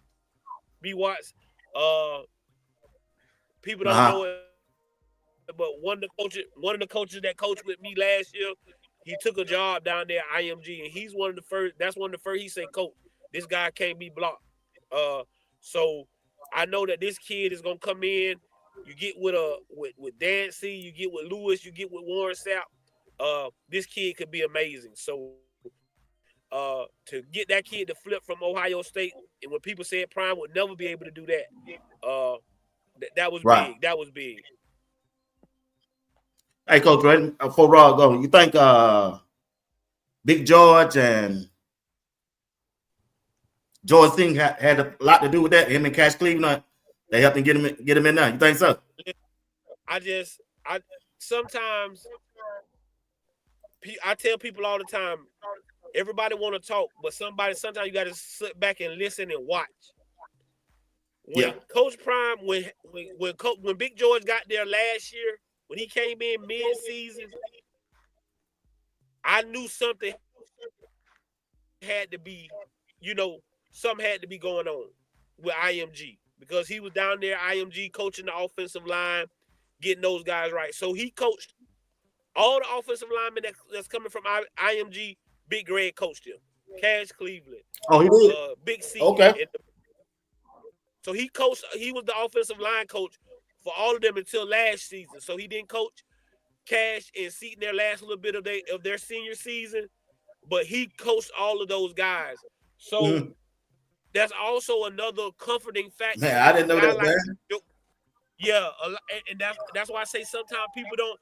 BWatts. People don't know it, but one of the coaches that coached with me last year, he took a job down there at IMG, and he's one of the first. That's one of the first. He said, "Coach, this guy can't be blocked." So I know that this kid is gonna come in. You get with Dancy, you get with Lewis, you get with Warren Sapp. This kid could be amazing. So to get that kid to flip from Ohio State, and when people said Prime would never be able to do that, that was big. That was big. Hey, Coach Ray, before Raw go, you think Big George and George Singh had a lot to do with that? Him and Cash Cleveland, they helped him get him in there. You think so? Sometimes I tell people all the time, everybody want to talk, but sometimes you got to sit back and listen and watch. When Coach Prime, when Big George got there last year, when he came in mid-season, I knew something had to be, something had to be going on with IMG because he was down there, IMG, coaching the offensive line, getting those guys right. So he coached all the offensive linemen that's coming from IMG. Big Greg coached him. Cash Cleveland. Oh, he did? Big C. Okay. So he coached. He was the offensive line coach for all of them until last season. So he didn't coach Cash and Seton their last little bit of their senior season, but he coached all of those guys. So that's also another comforting factor. Man, I didn't know that. Man. Yeah, and that's why I say sometimes people don't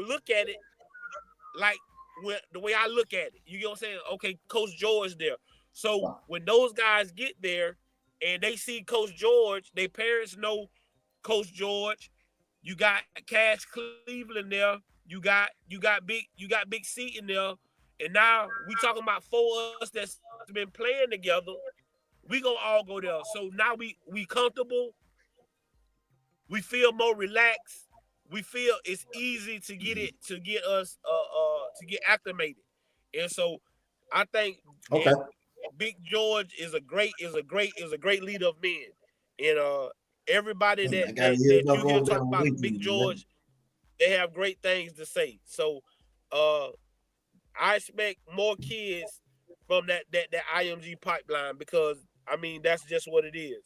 look at it like the way I look at it. You know what I'm saying? Okay, Coach George there. So when those guys get there and they see Coach George, their parents know Coach George. You got Cash Cleveland there. You got Big C in there. And now we talking about 4 of us that's been playing together. We gonna all go there. So now we comfortable. We feel more relaxed. We feel it's easy to get us to get acclimated. And so I think Big George is a great leader of men. And everybody that you hear talk about Big George, they have great things to say. So I expect more kids from that IMG pipeline because that's just what it is.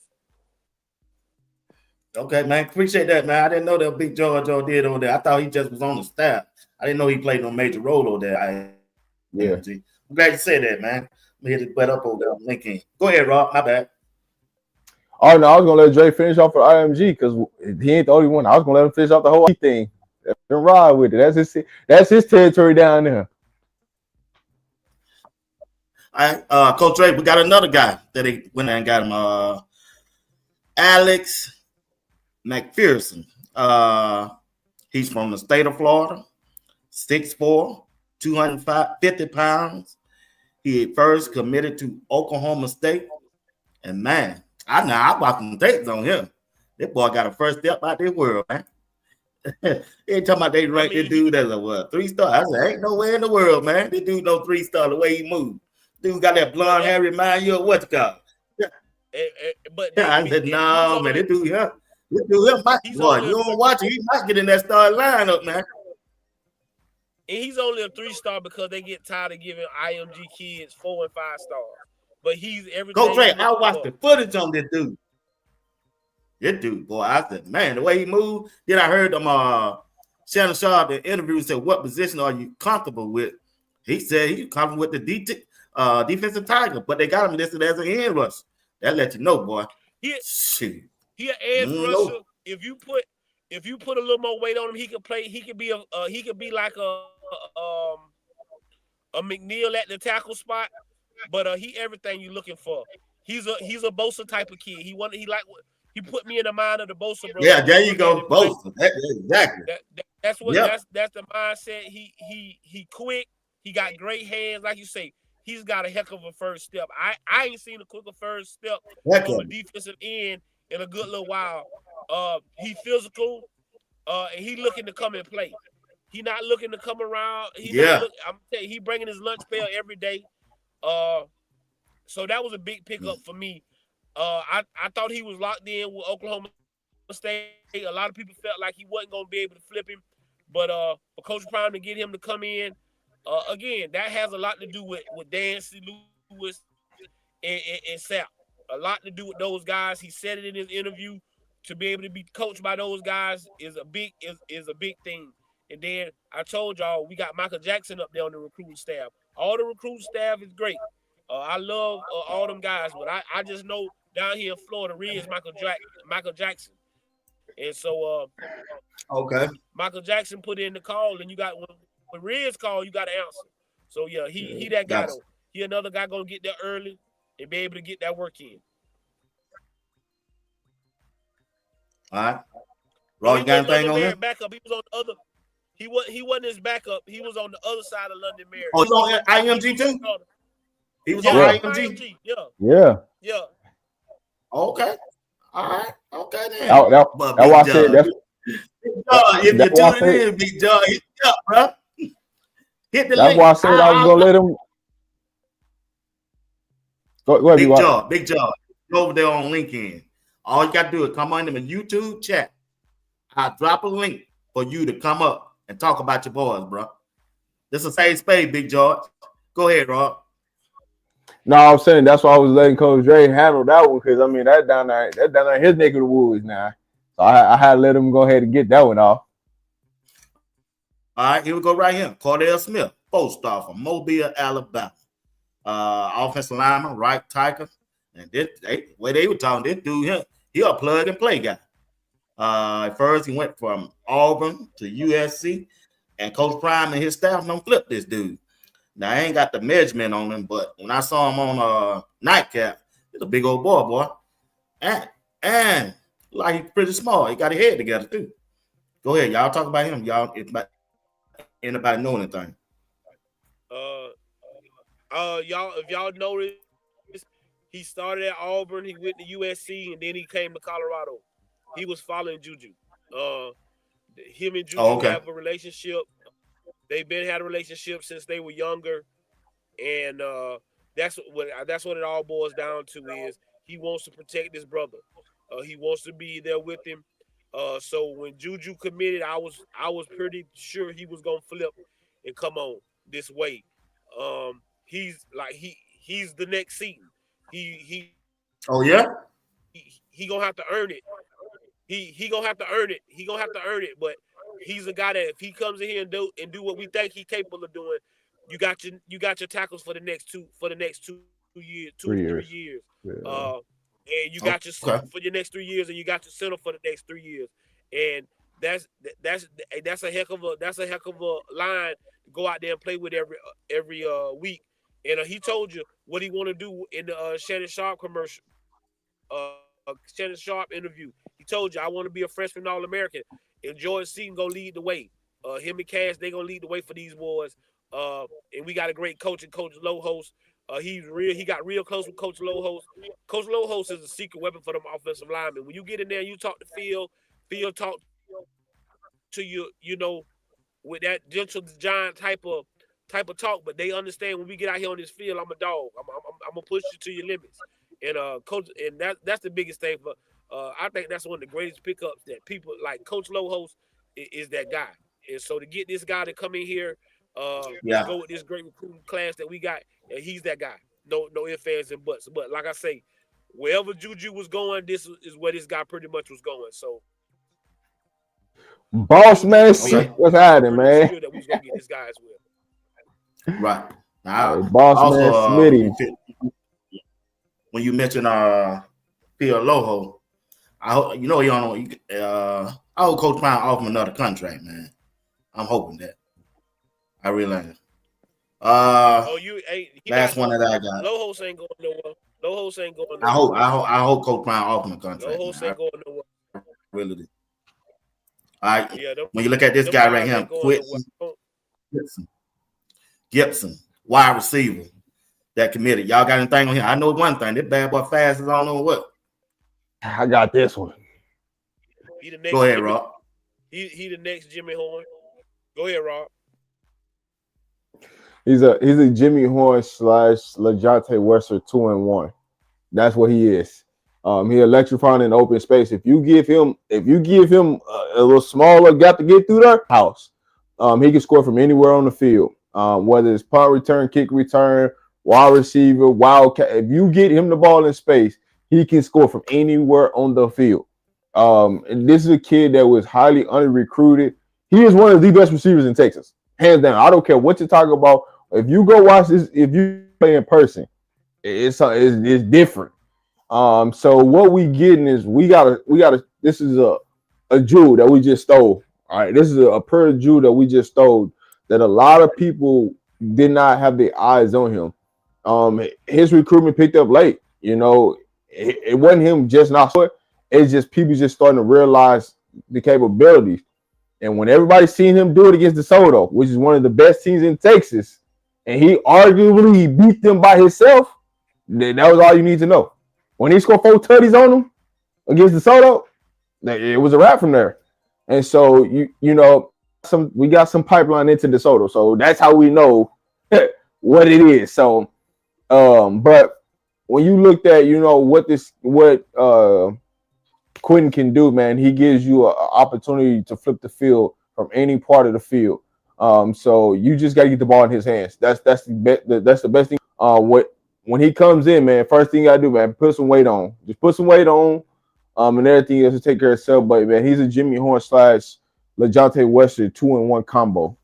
Okay, man. Appreciate that, man. I didn't know that Big George did over there. I thought he just was on the staff. I didn't know he played no major role over there. Yeah. I'm glad you said that, man. Let me hit it butt up over there. LinkedIn. Go ahead, Rob. My bad. Oh no, I was gonna let Dre finish off for IMG because he ain't the only one. I was gonna let him finish off the whole thing. Let him ride with it. That's his territory down there. All right, Coach Dre, we got another guy that they went and got him. Alex McPherson. He's from the state of Florida, 6'4", 250 pounds. He first committed to Oklahoma State. And man, I watched some tapes on him. This boy got a first step out this world, man. They talking about they rank this dude as a what, 3-star. I said, ain't nowhere in the world, man. This dude no 3-star the way he moves. Dude got that blonde hair, remind you of what's called. But I said, no, man, this dude might, boy, you don't watch it, he might get in that star lineup, man. And he's only a 3-star because they get tired of giving IMG kids 4 and 5 stars. But he's everything. Coach Ray, I watched the footage on this dude. This dude, boy, I said, man, the way he moved. Then I heard him, Shannon Sharp, the interview said, what position are you comfortable with? He said he's comfortable with the defensive tackle, but they got him listed as an end rush. That let you know, boy. He an edge rusher. If you put a little more weight on him, he could play. He could be like a McNeil at the tackle spot. But he everything you're looking for. He's a Bosa type of kid. He put me in the mind of the Bosa brother. Yeah, there you go, Bosa. Exactly. That's what that's the mindset. He quick. He got great hands, like you say. He's got a heck of a first step. I ain't seen a quicker first step from a defensive end in a good little while. He physical, and he looking to come and play. He not looking to come around. I'm telling you, he bringing his lunch pail every day. So that was a big pickup for me. I thought he was locked in with Oklahoma State. A lot of people felt like he wasn't going to be able to flip him, but for Coach Prime to get him to come in, again, that has a lot to do with Dancy Lewis and Sap. A lot to do with those guys. He said it in his interview. To be able to be coached by those guys is a big thing. And then I told y'all we got Michael Jackson up there on the recruiting staff. All the recruiting staff is great. I love all them guys, but I just know down here in Florida, Riz Michael Jackson. And so Michael Jackson put in the call, and you got when Riz called, you got to answer. So yeah, he that guy though. He another guy gonna get there early and be able to get that work in. All right. Roy, you got anything on him? Backup. He was on the other. He wasn't his backup. He was on the other side of London Mary. Oh, he's on IMG too? He was on IMG? Yeah. Okay. All right. Okay then. That's why I said that's if you're tuning in, Big John, hit me up, bro. Hit the link. That's why I said I was gonna let him. Go ahead, Big John. Go over there on LinkedIn. All you got to do is come on in the YouTube chat. I'll drop a link for you to come up and talk about your boys, bro. This is a safe space, Big George. Go ahead, Rob. No, I'm saying that's why I was letting Coach Dre handle that one because I mean that's down there his neck of the woods now. So I had to let him go ahead and get that one off. All right, here we go right here. Cordell Smith, 4-star from Mobile, Alabama. Offensive lineman, right tackle. And they were talking, this dude, he a plug and play guy. At first, he went from Auburn to USC, and Coach Prime and his staff don't flip this dude. Now, I ain't got the measurement on him, but when I saw him on nightcap, he's a big old boy. And like he's pretty small. He got his head together, too. Go ahead, y'all talk about him. Y'all, if anybody know anything. If y'all noticed, he started at Auburn, he went to USC, and then he came to Colorado. He was following Juju. Him and Juju have a relationship. They've had a relationship since they were younger, and that's what it all boils down to is he wants to protect his brother. He wants to be there with him. So when Juju committed, I was pretty sure he was gonna flip and come on this way. He's the next Seton. He gonna have to earn it. He gonna have to earn it. But he's a guy that if he comes in here and do what we think he's capable of doing, you got your tackles for the next 2 years, 3 3 years. years. Yeah. And you got your center for your next 3 years, and you got your center for the next 3 years. And that's a heck of a line to go out there and play with every week. And he told you what he want to do in the Shannon Sharp commercial, Shannon Sharp interview. He told you, I want to be a freshman All-American. And George Seaton gonna lead the way. Him and Cass, they gonna lead the way for these boys. And we got a great coach and Coach Lohos. He got real close with Coach Lohos. Coach Lohos is a secret weapon for them offensive linemen. When you get in there, you talk to Phil talk to you, with that gentle giant type of talk, but they understand when we get out here on this field, I'm a dog. I'm gonna push you to your limits. And coach, and that's the biggest thing for. I think that's one of the greatest pickups that people like. Coach Lohos is that guy. And so to get this guy to come in here, to go with this great recruiting class that we got, and he's that guy. No ifs, ands, and buts. But like I say, wherever Juju was going, this is where this guy pretty much was going. So, Boss man, what's happening, man? Sure that we was gonna get this guy as well. Right. Now, Boss man, Smitty. When you mentioned Phil Loho, I hope you don't know. I hope Coach Prime offer him another contract, man. I'm hoping that. I really am. Last one that I got. Lohos ain't going nowhere. Lohos ain't going nowhere. I hope Coach Prime offer him a contract. Lohos ain't going nowhere. Really do. All right. Yeah, when you look at this guy right here, Gibson, wide receiver that committed. Y'all got anything on here? I know one thing. This bad boy fast as I don't know what. I got this one. Go ahead, Rob. He the next Jimmy Horn. Go ahead, Rob. He's a Jimmy Horn / LaJonte Wester 2-in-1. That's what he is. He electrifying in open space. If you give him a little smaller gap to get through their house, he can score from anywhere on the field. Whether it's punt return, kick return, wide receiver, wildcat. If you get him the ball in space, he can score from anywhere on the field. And this is a kid that was highly under-recruited. He is one of the best receivers in Texas, hands down. I don't care what you talk about. If you go watch this, if you play in person, it's different. So what we getting is we gotta. This is a jewel that we just stole. All right, this is a pearl jewel that we just stole. That a lot of people did not have their eyes on him. His recruitment picked up late. It wasn't him just not. It's just people just starting to realize the capabilities. And when everybody seen him do it against DeSoto, which is one of the best teams in Texas, and he arguably beat them by himself, that was all you need to know. When he scored 4 tutties on them against DeSoto, it was a wrap from there. And so we got some pipeline into DeSoto, so that's how we know what it is. So, but when you looked at what Quentin can do, man, he gives you an opportunity to flip the field from any part of the field. So you just got to get the ball in his hands. That's the best thing. When he comes in, man, first thing you got to do, man, put some weight on. Just put some weight on, and everything else will take care of itself. But man, he's a Jimmy Horn / LaJonte Wester 2-in-1 combo.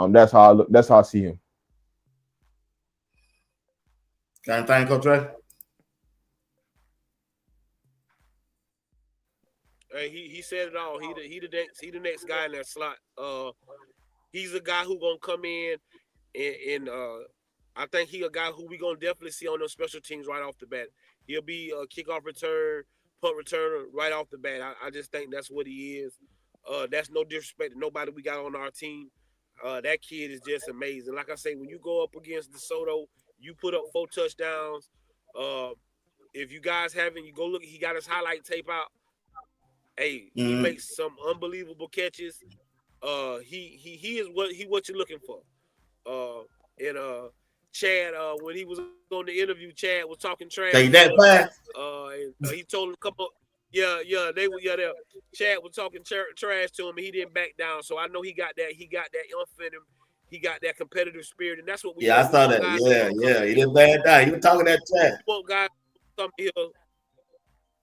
That's how I see him. Got anything, Coach Ray? Hey, he said it all. He the next guy in that slot. He's a guy who gonna come in and I think he a guy who we gonna definitely see on those special teams right off the bat. He'll be a kickoff return, punt returner right off the bat. I just think that's what he is. That's no disrespect to nobody we got on our team. That kid is just amazing. Like I say, when you go up against DeSoto, you put up 4 touchdowns. If you guys haven't, you go look. He got his highlight tape out. Hey, he makes some unbelievable catches. He is what you're looking for. And Chad, when he was on the interview, Chad was talking trash. Say that back. And he told him a couple. Chad was talking trash to him, and he didn't back down. So I know he got that in him. He got that competitive spirit, and that's what we. Yeah, I saw that. Yeah, he didn't back down. He was talking that trash. We want guys to come here.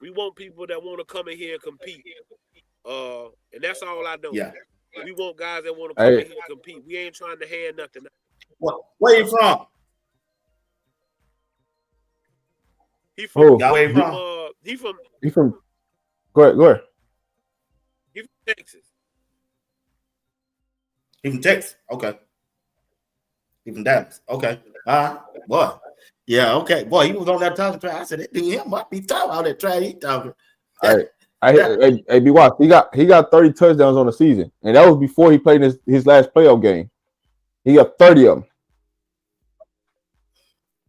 We want people that want to come in here and compete. And that's all I know. Yeah. We want guys that want to come in here and compete. We ain't trying to hand nothing. Where you from? He from Who? Y'all he from He from? Go ahead. he from Texas. He from Texas. Okay. He from Dallas. Okay. Boy. Yeah, okay. Boy, he was on that talking track. I said, that dude, he might be talking about that track he talking. Hey, BWatts, he got 30 touchdowns on the season, and that was before he played his last playoff game. He got 30 of them.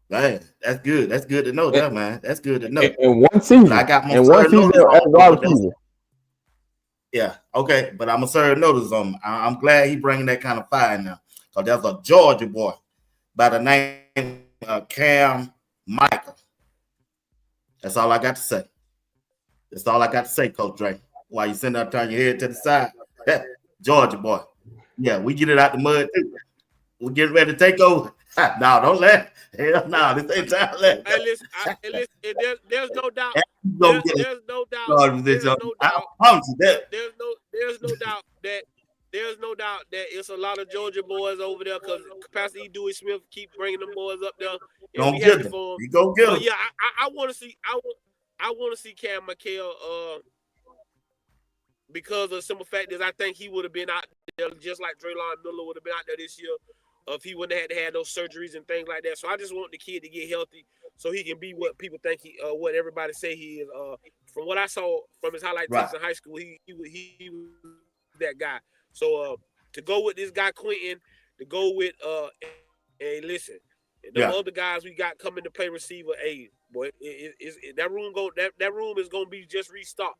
Man, that's good. That's good to know, that man. That's good to know. In one season, But I got my in one season as a wide receiver. Yeah, okay, but I'm a serve notice on him. I'm glad he bringing that kind of fire now. So there's a Georgia boy by the name Cam Michael. That's all I got to say. That's all I got to say, Coach Dre. While you sitting there turning your head to the side, Georgia boy. Yeah, we get it out the mud too. We get ready to take over. No, don't laugh. Hell no, this ain't time to laugh. Hey, listen, there's no doubt. There's no doubt. There's no doubt that it's a lot of Georgia boys over there because Pastor E. Dewey Smith keep bringing them boys up there. Don't get them. You go get them. Yeah, I want to see. I want to see Cam McHale because of the simple fact is I think he would have been out there just like Draylon Miller would have been out there this year if he wouldn't have had to have those surgeries and things like that. So I just want the kid to get healthy so he can be what people think what everybody say he is. From what I saw from his highlight tapes in high school, he was that guy. So to go with this guy Quentin, to go with hey, listen, the other guys we got coming to play receiver, hey, boy, that room is gonna be just restocked.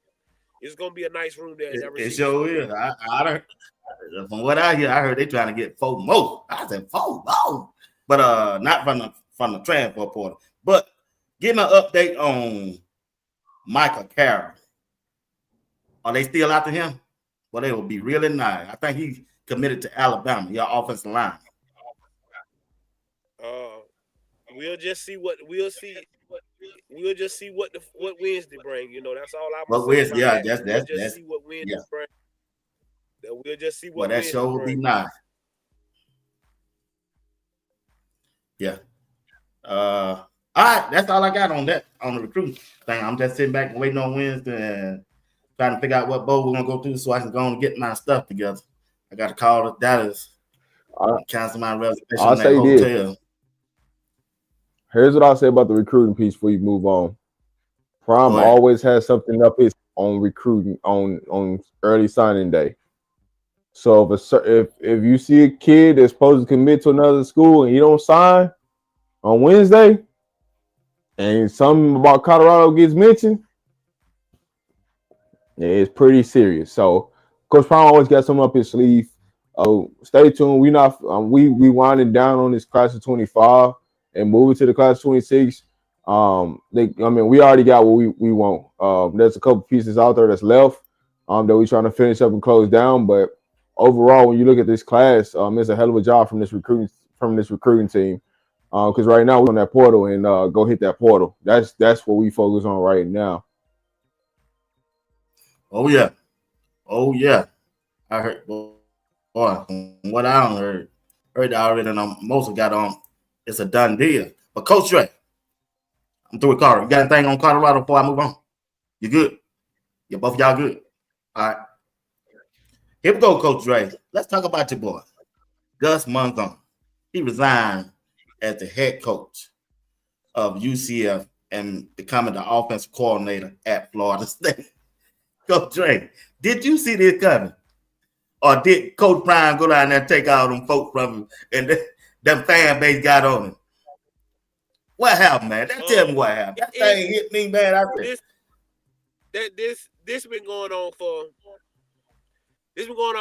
It's gonna be a nice room there. It sure is. From what I hear, I heard they trying to get 4 more. I said 4 more, but not from the transfer portal. But give me an update on Michael Carroll. Are they still after him? Well, they will be really nice. I think he's committed to Alabama, your offensive line. We'll just see what we'll see. We'll just see what Wednesday bring. You know, that's all I'm. Well, Wednesday, yeah, that's see what Wednesday bring. We'll just see what. Well, that show will be nice. Yeah. All right, that's all I got on that on the recruiting thing. I'm just sitting back and waiting on Wednesday and trying to figure out what bowl we're gonna go through so I can go and get my stuff together. I got to call the Dallas, cancel my reservation at that hotel. Here's what I'll say about the recruiting piece before you move on. Prime always has something up his on recruiting on early signing day. So if you see a kid that's supposed to commit to another school and he don't sign on Wednesday, and something about Colorado gets mentioned, it's pretty serious. So Coach Prime always got something up his sleeve. Stay tuned. We winding down on this class of 25 and moving to the class of 26. We already got what we want. There's a couple pieces out there that's left that we're trying to finish up and close down. But overall, when you look at this class, it's a hell of a job from this recruiting team. Because right now we're on that portal and go hit that portal. That's what we focus on right now. Oh yeah. I heard, boy, from what I heard already. Most of got on. It's a done deal. But Coach Dre, I'm through with Colorado. You got anything on Colorado before I move on? You good? Yeah, both of y'all good. All right. Here we go, Coach Dre. Let's talk about your boy, Gus Montgomery. He resigned as the head coach of UCF and becoming the offensive coordinator at Florida State. Coach Dre, did you see this coming? Or did Coach Prime go down there and take all them folks from him and them fan base got on him? What happened, man? Tell me what happened. That thing hit me, man. This been going on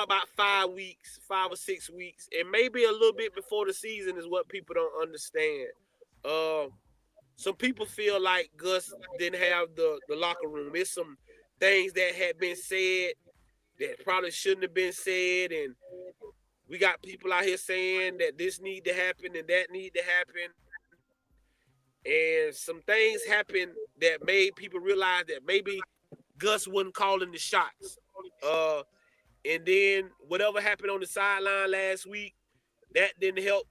about 5 weeks, 5 or 6 weeks, and maybe a little bit before the season is what people don't understand. Some people feel like Gus didn't have the locker room. It's some things that had been said that probably shouldn't have been said, and we got people out here saying that this need to happen and that need to happen. And some things happened that made people realize that maybe Gus wasn't calling the shots. And then whatever happened on the sideline last week, that didn't help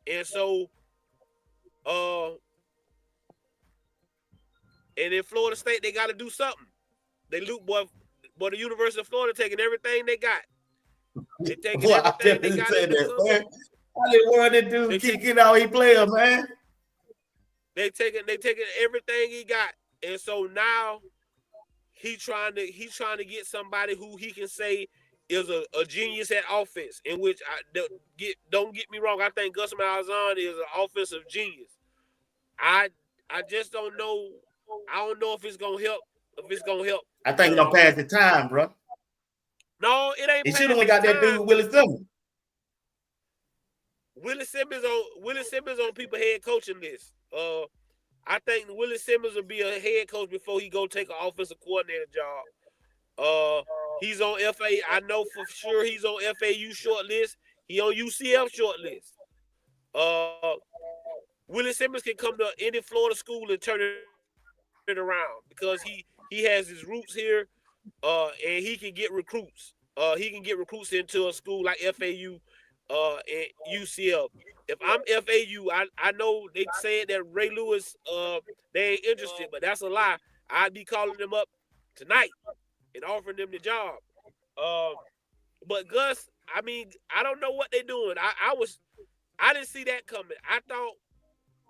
And so, and in Florida State, they got to do something. They loot, boy, the University of Florida taking everything they got. They taking Boy, I everything they definitely got say in the that, cupboard. man. I didn't want that dude kicking out he player, man. They taking everything he got, and so now he's trying to get somebody who he can say is a genius at offense. In which don't get me wrong, I think Gus Malzahn is an offensive genius. I just don't know. I don't know if it's gonna help. I think he's gonna pass the time, bro. No, it ain't. He should have only got that dude Willie Simmons. Willie Simmons on people head coaching list. I think Willie Simmons will be a head coach before he go take an offensive coordinator job. He's on FA. I know for sure he's on FAU short list. He on UCF short list. Willie Simmons can come to any Florida school and turn it around because he has his roots here, and he can get recruits. He can get recruits into a school like FAU and UCF. If I'm FAU, I know they said that Ray Lewis they ain't interested, but that's a lie. I'd be calling them up tonight and offering them the job. But Gus, I mean, I don't know what they're doing. I didn't see that coming. I thought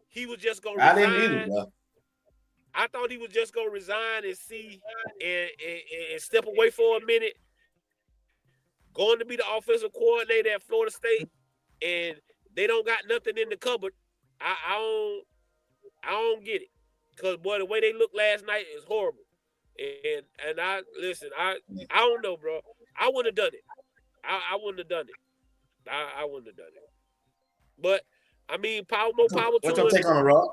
he was just gonna resign. I didn't either, bro. I thought he was just gonna resign and see and step away for a minute, going to be the offensive coordinator at Florida State, and they don't got nothing in the cupboard. I don't get it, because boy, the way they looked last night is horrible. And I don't know, bro. I wouldn't have done it. I wouldn't have done it. I wouldn't have done it. But I mean, power to him. What's your take on it, Rob?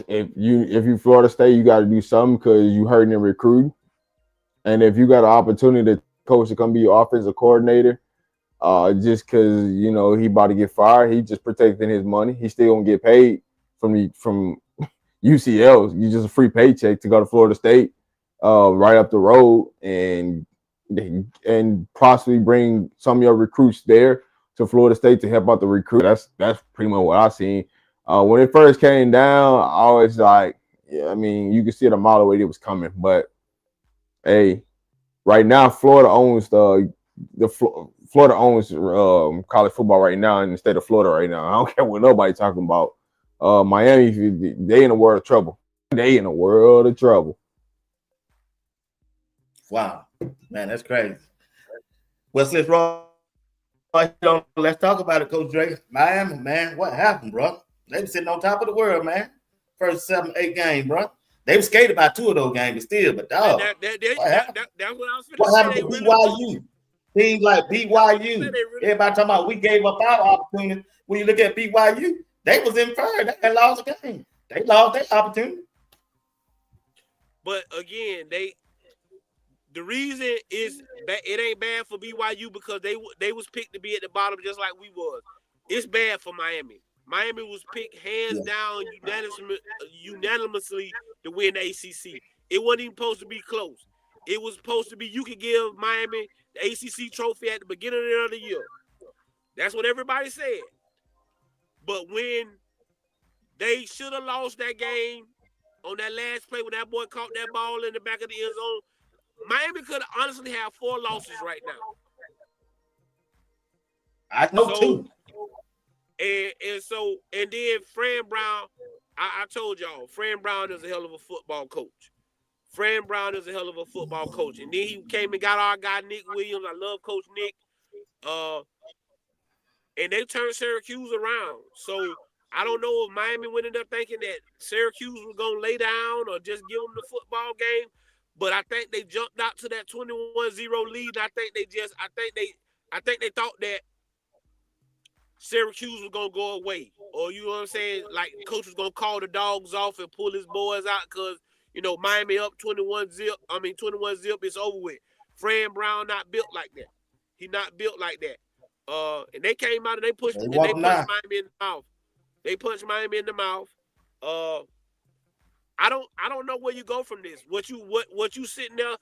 If you Florida State, you got to do something because you hurting in recruiting. And if you got an opportunity to coach to come be your offensive coordinator, just because he about to get fired, he just protecting his money. He still gonna get paid from UCL. You just a free paycheck to go to Florida State, right up the road, and possibly bring some of your recruits there to Florida State to help out the recruit. That's pretty much what I seen. When it first came down, I was like, yeah, I mean, you could see it a mile away it was coming, but hey, right now Florida owns Florida owns college football right now in the state of Florida right now. I don't care what nobody talking about. Miami, they in a world of trouble. They in a world of trouble. Wow, man, that's crazy. Well, since let's talk about it, Coach Dre. Miami, man, what happened, bro? They been sitting on top of the world, man. First 7-8 games, bro. They were skated by 2 of those games still, but dog. That's what I was finna What say. happened to BYU? Teams like BYU. Everybody talking about we gave up our opportunity. When you look at BYU, they was in third. They lost a game. They lost their opportunity. But again, the reason is that it ain't bad for BYU because they was picked to be at the bottom just like we was. It's bad for Miami. Miami was picked hands down unanimously to win the ACC. It wasn't even supposed to be close. It was supposed to be you could give Miami the ACC trophy at the beginning of the year. That's what everybody said. But when they should have lost that game on that last play when that boy caught that ball in the back of the end zone, Miami could honestly have 4 losses right now. I know too. And then Fran Brown, I told y'all, Fran Brown is a hell of a football coach. Fran Brown is a hell of a football coach. And then he came and got our guy Nick Williams. I love Coach Nick. And they turned Syracuse around. So I don't know if Miami went up thinking that Syracuse was gonna lay down or just give them the football game. But I think they jumped out to that 21-0 lead. I think they thought that Syracuse was gonna go away, or you know what I'm saying? Like coach was gonna call the dogs off and pull his boys out because Miami up 21-0. 21-0. It's over with. Fran Brown not built like that. He not built like that. And they came out and they punched Miami in the mouth. They punched Miami in the mouth. I don't know where you go from this. What you sitting there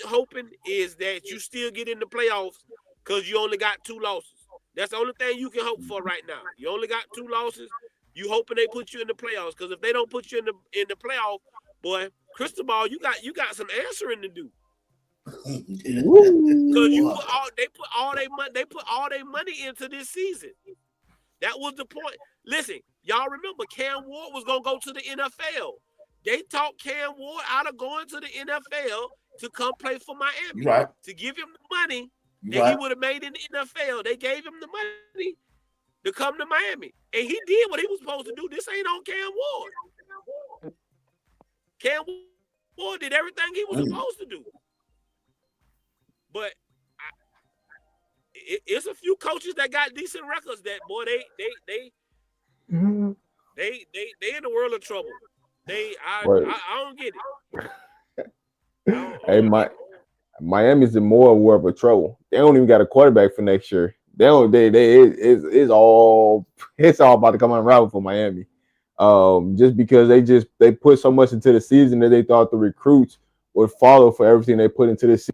hoping is that you still get in the playoffs because you only got 2 losses. That's the only thing you can hope for right now. You only got 2 losses. You hoping they put you in the playoffs, because if they don't put you in the playoff, boy, crystal ball, you got some answering to do. Because they put all their money into this season. That was the point. Listen, y'all remember Cam Ward was gonna go to the NFL. They talked Cam Ward out of going to the NFL to come play for Miami. Right. To give him the money that he would have made in the NFL. They gave him the money to come to Miami. And he did what he was supposed to do. This ain't on Cam Ward. Cam Ward did everything he was supposed to do. But it's a few coaches that got decent records that, boy, they in the world of trouble. I don't get it. Hey, Miami's in more world of trouble. They don't even got a quarterback for next year. It's all about to come unravel for Miami. Just because they put so much into the season that they thought the recruits would follow for everything they put into the season.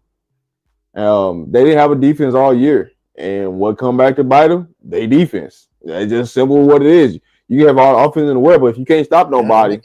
They didn't have a defense all year, and what come back to bite them? They defense. That's just simple what it is. You can have all the offense in the world, but if you can't stop nobody,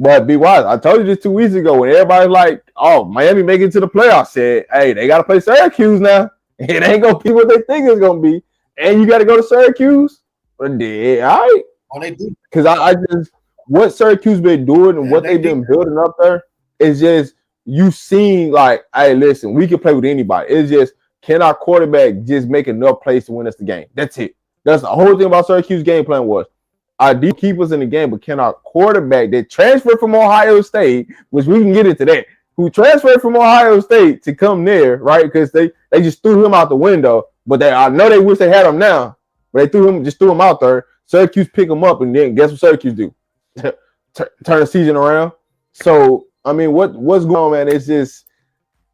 But BWatts, I told you this 2 weeks ago when everybody's like, "Oh, Miami making it to the playoffs." Said, "Hey, they got to play Syracuse now. It ain't gonna be what they think it's gonna be, and you got to go to Syracuse." But yeah, all right. Oh, they do. Because I just what Syracuse been doing and what they've been building up there is just you seeing like, hey, listen, we can play with anybody. It's just can our quarterback just make enough plays to win us the game? That's it. That's the whole thing about Syracuse game plan was. Our deep keep us in the game, but can our quarterback that transferred from Ohio State, which we can get into that, who transferred from Ohio State to come there, right? Because they just threw him out the window, but I know they wish they had him now, but they threw him out there. Syracuse pick him up, and then guess what Syracuse do? Turn the season around. So I mean, what's going on, man? It's just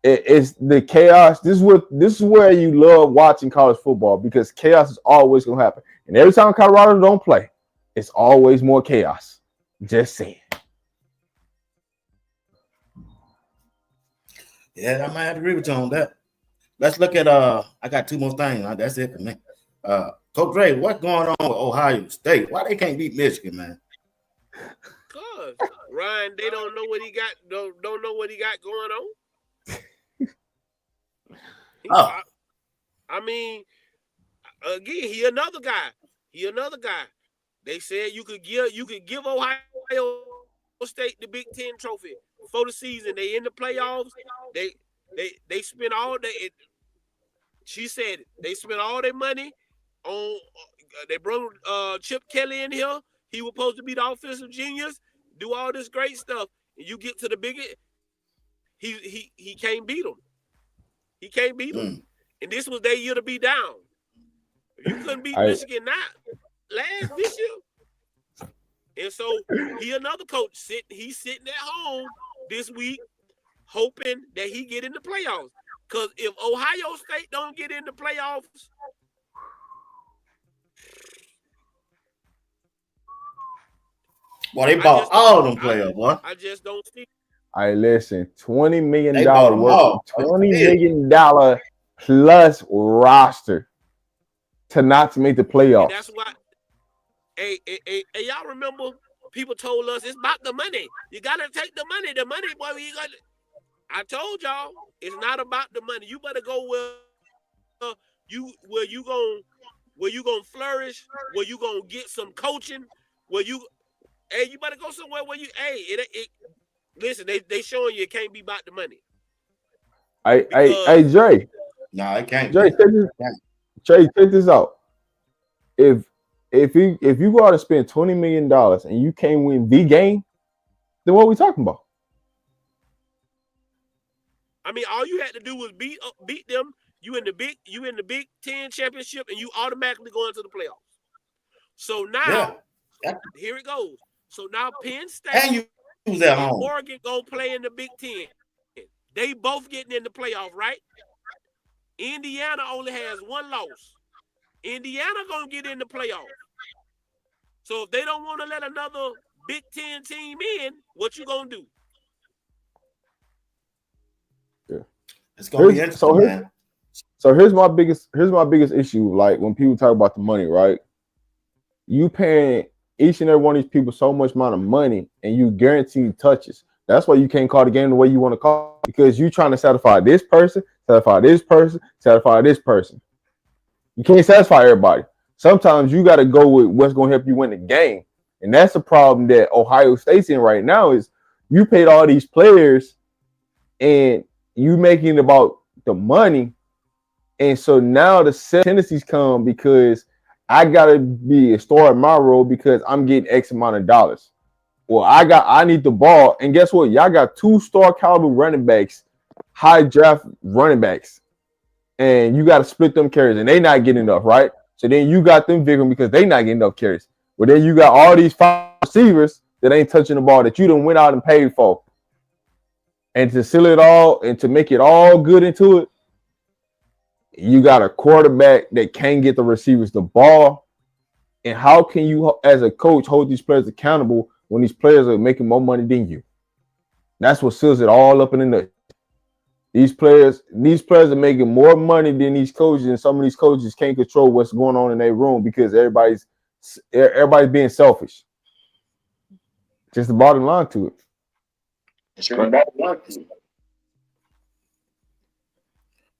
it's the chaos. This is where you love watching college football because chaos is always gonna happen, and every time Colorado don't play, it's always more chaos. Just saying. Yeah, I might have to agree with you on that. Let's look at I got 2 more things. That's it for me. Coach Dre, what's going on with Ohio State? Why they can't beat Michigan, man? Cause Ryan, they don't know what he got. Don't know what he got going on. I mean, again, he another guy. They said you could give Ohio State the Big Ten trophy before the season. They in the playoffs. They spent all she said they spent all their money on. They brought Chip Kelly in here. He was supposed to be the offensive genius, do all this great stuff, and you get to the big. He can't beat them. He can't beat them, and this was their year to be down. If you couldn't beat Michigan this year. And so he another coach he's sitting at home this week hoping that he get in the playoffs. Because if Ohio State don't get in the playoffs, well, they bought all of them players, boy. I just don't see. All right, listen, $20 million $20 million plus roster to not make the playoffs. And that's why. Hey, y'all remember people told us it's about the money. You gotta take the money. The money, boy. I told y'all it's not about the money. You better go where you gonna flourish, where you gonna get some coaching, you better go somewhere where you listen. They showing you it can't be about the money. Hey, Jay. No, it can't. Jay, check this out. If you go out and spend $20 million and you can't win the game, then what are we talking about? I mean, all you had to do was beat them. You in the Big Ten championship, and you automatically go into the playoffs. So now, here it goes. So now Penn State and Oregon go play in the Big Ten. They both getting in the playoff, right? Indiana only has 1 loss. Indiana gonna get in the playoff. So if they don't want to let another Big Ten team in, what you gonna do? Yeah. It's gonna be interesting, man. So here's my biggest issue. Like when people talk about the money, right? You paying each and every one of these people so much amount of money, and you guarantee touches. That's why you can't call the game the way you want to call it, because you trying to satisfy this person, satisfy this person, satisfy this person. You can't satisfy everybody. Sometimes you got to go with what's going to help you win the game, and that's the problem that Ohio State's in right now. Is you paid all these players, and you making it about the money, and so now the tendencies come because I gotta be a star in my role because I'm getting X amount of dollars. Well, I need the ball, and guess what? Y'all got 2-star caliber running backs, high draft running backs, and you got to split them carries, and they not getting enough, right? So then you got them victim because they not getting enough carries. But then you got all these 5 receivers that ain't touching the ball that you done went out and paid for, and to seal it all and to make it all good into it, you got a quarterback that can't get the receivers the ball. And how can you, as a coach, hold these players accountable when these players are making more money than you? That's what seals it all up in the nut. These players are making more money than these coaches, and some of these coaches can't control what's going on in their room because everybody's being selfish. Just the bottom line to it.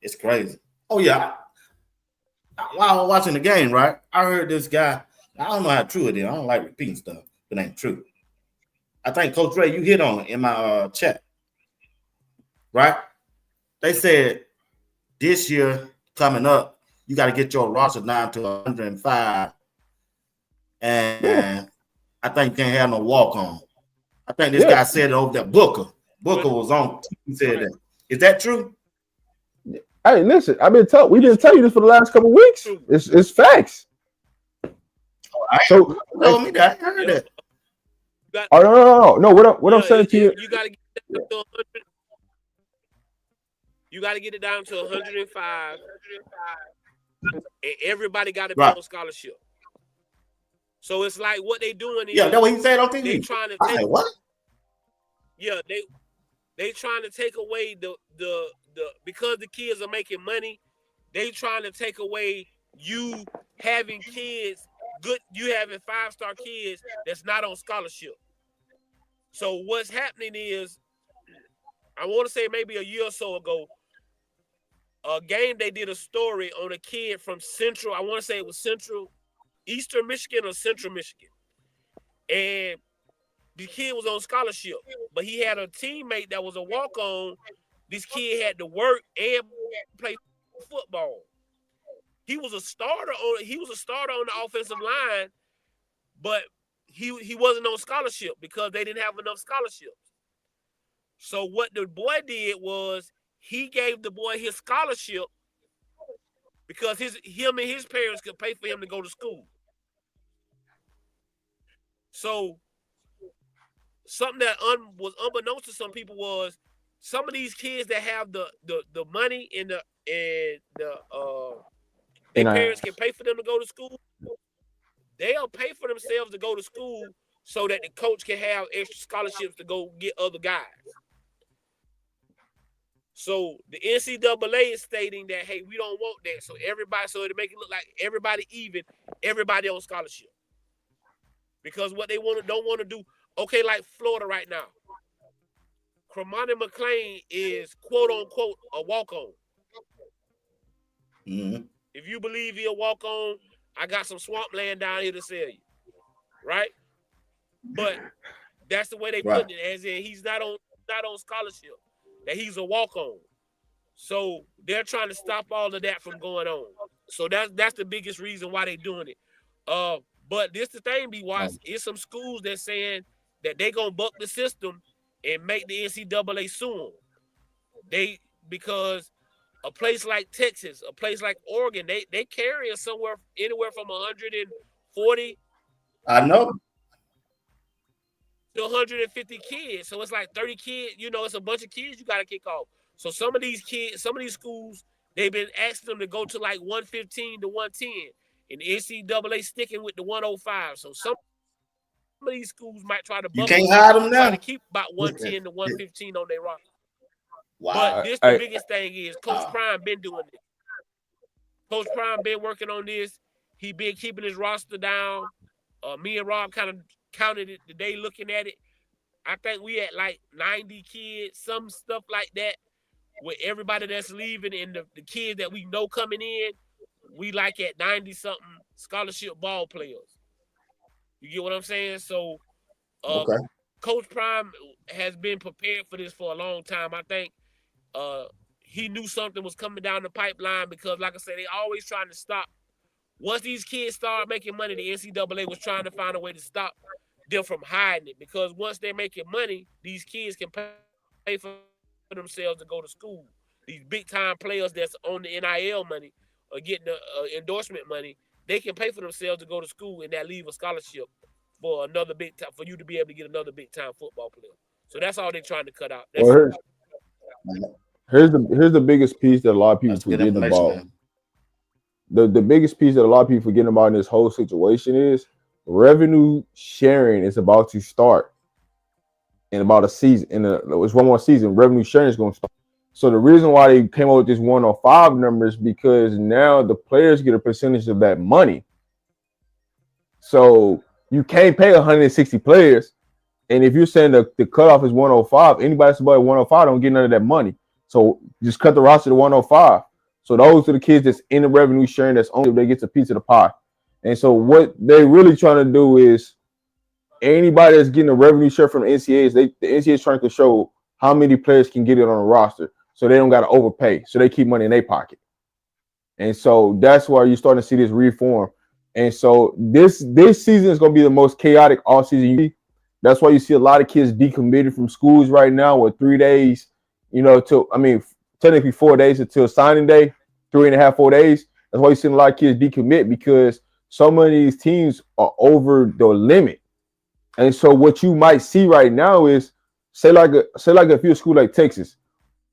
It's crazy. Oh yeah. While I was watching the game, right, I heard this guy. I don't know how true it is. I don't like repeating stuff, but it ain't true. I think Coach Ray, you hit on it in my chat, right? They said this year coming up, you got to get your roster down to 105, and I think you can't have no walk on. I think this guy said it over there. Booker was on. He said that. Is that true? Hey, listen, we've been telling you this for the last couple of weeks. It's facts. So told me that. I heard that. No. What I'm saying to you, you got to get it down to 100. You got to get it down to 105, and everybody got to be on scholarship. So it's like what they doing is that's what he said on TV. They trying to take what? Yeah, they trying to take away the because the kids are making money. They trying to take away you having kids. You having 5-star kids that's not on scholarship. So what's happening is, I want to say maybe a year or so ago, a game they did a story on a kid from Central. I want to say it was Eastern Michigan or Central Michigan, and the kid was on scholarship, but he had a teammate that was a walk-on. This kid had to work and play football. He was a starter on the offensive line, but he wasn't on scholarship because they didn't have enough scholarships. So what the boy did was he gave the boy his scholarship because him and his parents could pay for him to go to school. So something that was unbeknownst to some people was some of these kids that have the money and their parents can pay for them to go to school. They'll pay for themselves to go to school so that the coach can have extra scholarships to go get other guys. So the NCAA is stating that, hey, we don't want that. So to make it look like everybody even, everybody on scholarship. Because what they don't want to do, okay, like Florida right now. Cremani McClain is quote unquote a walk-on. Mm-hmm. If you believe he'll walk on, I got some swampland down here to sell you. Right? But that's the way they put it, as in he's not on scholarship, that he's a walk-on. So they're trying to stop all of that from going on. So that's the biggest reason why they're doing it. But this the thing, BWatts, it's some schools that's saying that they gonna buck the system and make the NCAA sue them. Because a place like Texas, a place like Oregon, they carry anywhere from 140. I know. To 150 kids. So it's like 30 kids, it's a bunch of kids you got to kick off. So some of these schools, they've been asking them to go to like 115 to 110. And the NCAA sticking with the 105. So some of these schools might try to you can't hide them now. Try to keep about 110 to 115 on their roster. But this the biggest thing is Coach Prime been doing this. Coach Prime been working on this. He been keeping his roster down. Me and Rob kind of counted it today looking at it. I think we at like 90 kids, some stuff like that, with everybody that's leaving and the kids that we know coming in, we like at 90-something scholarship ball players. You get what I'm saying? So Coach Prime has been prepared for this for a long time. I think he knew something was coming down the pipeline because, like I said, they always trying to stop. Once these kids start making money, the NCAA was trying to find a way to stop them from hiding it, because once they're making money, these kids can pay for themselves to go to school. These big-time players that's on the NIL money or getting the endorsement money, they can pay for themselves to go to school, and that leave a scholarship for another big time, for you to be able to get another big-time football player. So that's all they're trying to cut out. Well, here's the biggest piece that a lot of people forget about. The biggest piece that a lot of people forget about in this whole situation is revenue sharing is about to start in about a season. It's one more season. Revenue sharing is going to start. So the reason why they came up with this 105 number is because now the players get a percentage of that money. So you can't pay 160 players. And if you're saying the cutoff is 105, anybody that's above 105 don't get none of that money. So just cut the roster to 105. So those are the kids that's in the revenue sharing, that's only if they get a piece of the pie. And so what they're really trying to do is anybody that's getting a revenue share from the NCAA, the NCAA is trying to show how many players can get it on a roster so they don't got to overpay. So they keep money in their pocket. And so that's why you're starting to see this reform. And so this season is going to be the most chaotic all season. That's why you see a lot of kids decommitted from schools right now with 3 days, technically 4 days until signing day, 3.5, 4 days. That's why you see a lot of kids decommit, because so many of these teams are over the limit. And so what you might see right now is, say like if you're a school like Texas,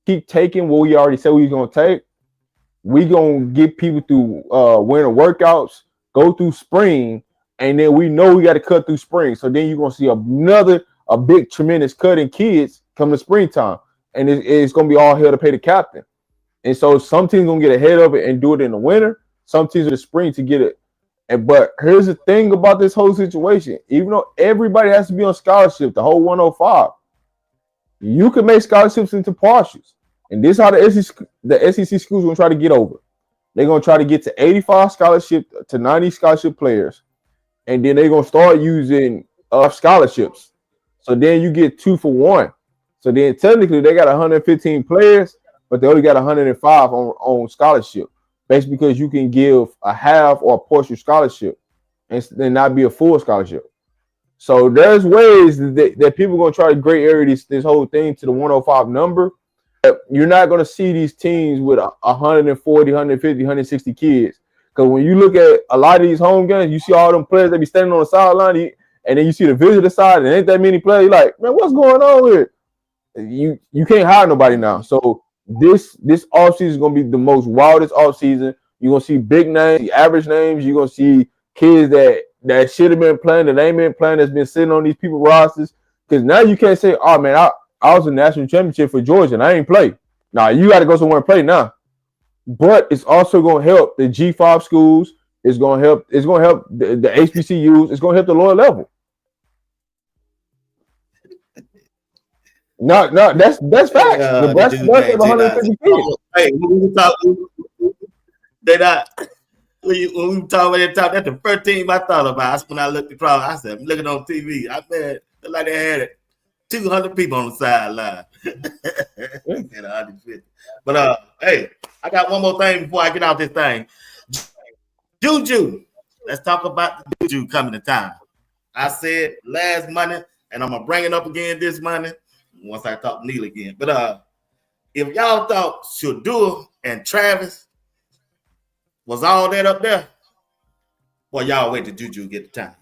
keep taking what we already said we was going to take. We going to get people through winter workouts, go through spring, and then we know we got to cut through spring. So then you're going to see a big, tremendous cut in kids come to springtime. And it's going to be all hell to pay the captain. And so some teams going to get ahead of it and do it in the winter. Some teams in the spring to get it. But here's the thing about this whole situation. Even though everybody has to be on scholarship, the whole 105, you can make scholarships into partials. And this is how the SEC schools going to try to get over. They're going to try to get to 85 scholarship to 90 scholarship players. And then they're going to start using scholarships. So then you get 2 for 1. So then technically they got 115 players, but they only got 105 on scholarship. Basically because you can give a half or a partial scholarship and then not be a full scholarship. So there's ways that people are going to try to gray area this whole thing to the 105 number. You're not going to see these teams with 140, 150, 160 kids. Because when you look at a lot of these home games, you see all them players that be standing on the sideline, and then you see the visitor side, and ain't that many players. You're like, man, what's going on here? You can't hire nobody now. So this offseason is going to be the most wildest offseason. You're going to see big names, average names. You're going to see kids that should have been playing, that ain't been playing, that's been sitting on these people's rosters. Because now you can't say, oh, man, I was in the national championship for Georgia and I ain't play. Nah, you got to go somewhere and play now. But it's also going to help the G5 schools. It's going to help the HBCUs. It's going to help the lower level. No, that's facts. Nebraska does have 150 kids. Hey, when we talk, they not. When we talk about that talk, that's the first team I thought about. When I looked across, I said, I'm looking on TV. I said, like they had 200 people on the sideline. But hey, I got one more thing before I get out this thing. Juju. Let's talk about the Juju coming to town. I said last Monday, and I'm gonna bring it up again this Monday once I talk to Neil again. But if y'all thought Shadur and Travis was all that up there, well, y'all wait till Juju get the time.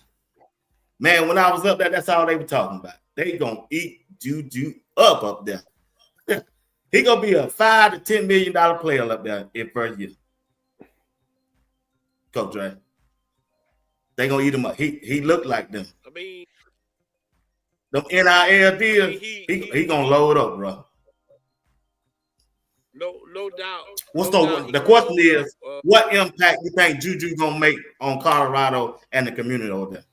Man, when I was up there, that's all they were talking about. They gonna eat Juju up there. He gonna be a $5 to $10 million player up there in first year. Coach Dre. They gonna eat him up. He looked like them. I mean, them NIL deals, he gonna load up, bro. No doubt. The question is, what impact you think Juju gonna make on Colorado and the community over there?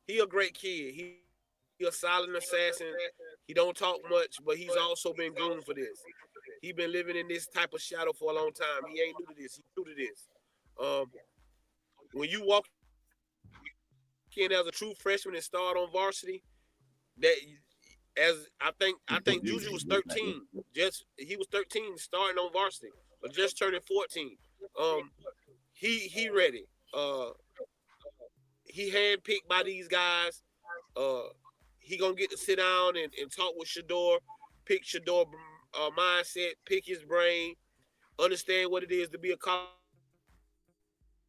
He a great kid. He a silent assassin. He don't talk much, but he's also been groomed for this. He been living in this type of shadow for a long time. He ain't new to this. He's new to this. When you walk in as a true freshman and start on varsity, that as I think Juju was 13. He was 13 starting on varsity, but just turning 14. He ready. He handpicked by these guys. He gonna get to sit down and talk with Shadur, pick Shadur mindset, pick his brain, understand what it is to be a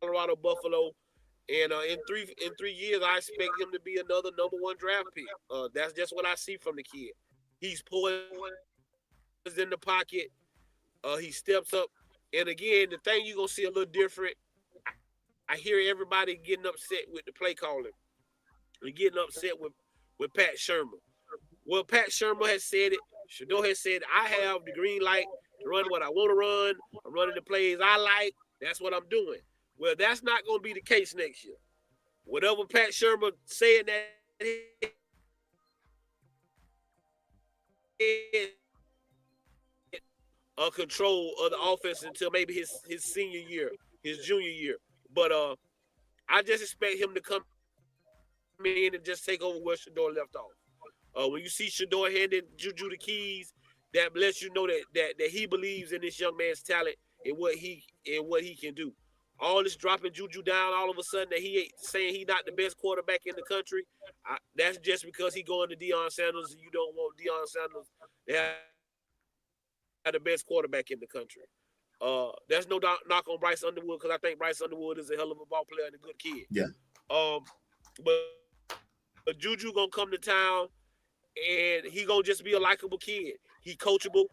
Colorado Buffalo. And in 3 years, I expect him to be another #1 draft pick. That's just what I see from the kid. He's poised in the pocket. He steps up. And again, the thing you're gonna see a little different. I hear everybody getting upset with the play calling. They're getting upset with Pat Shermer. Well, Pat Shermer has said it. Shadur has said, I have the green light to run what I want to run. I'm running the plays I like. That's what I'm doing. Well, that's not going to be the case next year. Whatever Pat Shermer said that control of the offense until maybe his senior year, his junior year. But I just expect him to come in and just take over where Shadur left off. When you see Shadur handing Juju the keys, that lets you know that he believes in this young man's talent and what he can do. All this dropping Juju down all of a sudden that he ain't saying he not the best quarterback in the country. That's just because he going to Deion Sanders and you don't want Deion Sanders to have the best quarterback in the country. There's no knock on Bryce Underwood because I think Bryce Underwood is a hell of a ball player and a good kid. Yeah. But Juju gonna come to town and he gonna just be a likable kid. He coachable.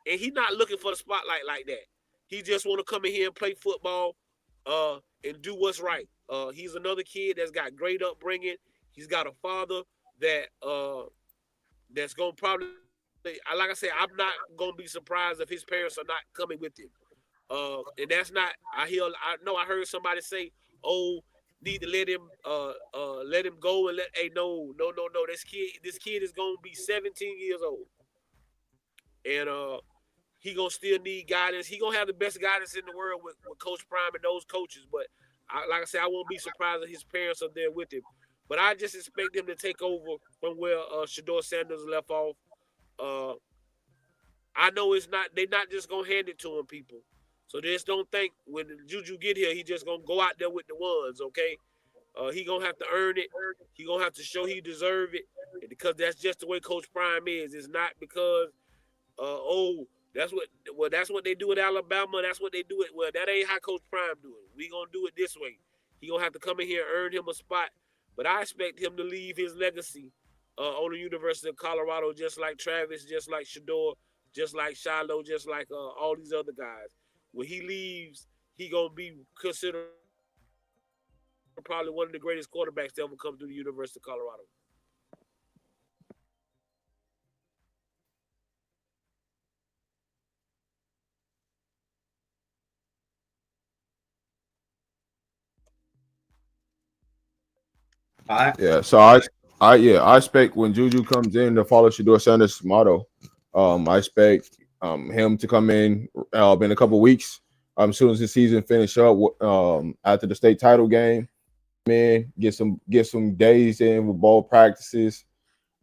And he not looking for the spotlight like that. He just want to come in here and play football and do what's right. He's another kid that's got great upbringing. He's got a father that's gonna probably, like I said, I'm not gonna be surprised if his parents are not coming with him. And that's not. I heard somebody say, "Oh, need to let him go and no. This kid is gonna be 17 years old, and he gonna still need guidance. He gonna have the best guidance in the world with Coach Prime and those coaches. But like I said, I won't be surprised if his parents are there with him. But I just expect him to take over from where Shadur Sanders left off. I know they're not just gonna hand it to him, people. So just don't think when Juju get here, he just gonna go out there with the ones, okay? He gonna have to earn it. He gonna have to show he deserve it, because that's just the way Coach Prime is. It's not because, that's what they do at Alabama. That's what they do it. Well, that ain't how Coach Prime do it. We gonna do it this way. He gonna have to come in here and earn him a spot. But I expect him to leave his legacy on the University of Colorado, just like Travis, just like Shadur, just like Shiloh, just like all these other guys. When he leaves, he gonna be considered probably one of the greatest quarterbacks to ever come through the University of Colorado. All right. Yeah. So I expect when Juju comes in to follow Shadur Sanders' motto, I expect him to come in a couple of weeks. As soon as the season finish up, after the state title game, man, get some days in with ball practices,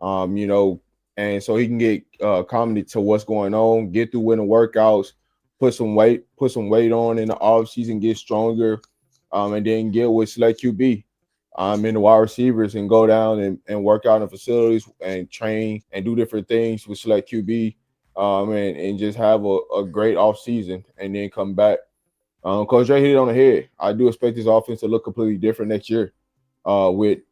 and so he can get accommodated to what's going on, get through winter workouts, put some weight on in the off season, get stronger, and then get with select QB. In the wide receivers and go down and work out in facilities and train and do different things with select QB, and just have a great off season and then come back. Coach Dre hit it on the head. I do expect this offense to look completely different next year. With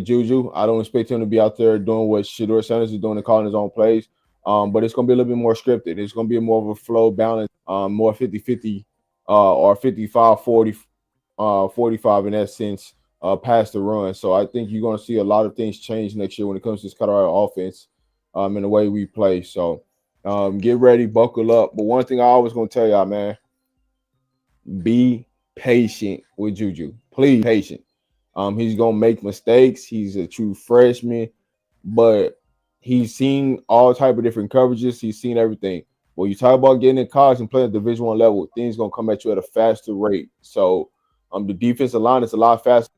Juju, I don't expect him to be out there doing what Shadur Sanders is doing and calling his own plays. But it's going to be a little bit more scripted. It's going to be more of a flow balance, more 50-50 or 55-40, 45 in that sense. pass the run. So I think you're going to see a lot of things change next year when it comes to this Colorado offense and the way we play. So get ready, buckle up. But one thing I always going to tell y'all, man, be patient with Juju. Please be patient. He's going to make mistakes. He's a true freshman, but he's seen all type of different coverages. He's seen everything. When you talk about getting in college and playing at Division I level, things going to come at you at a faster rate. So the defensive line is a lot faster.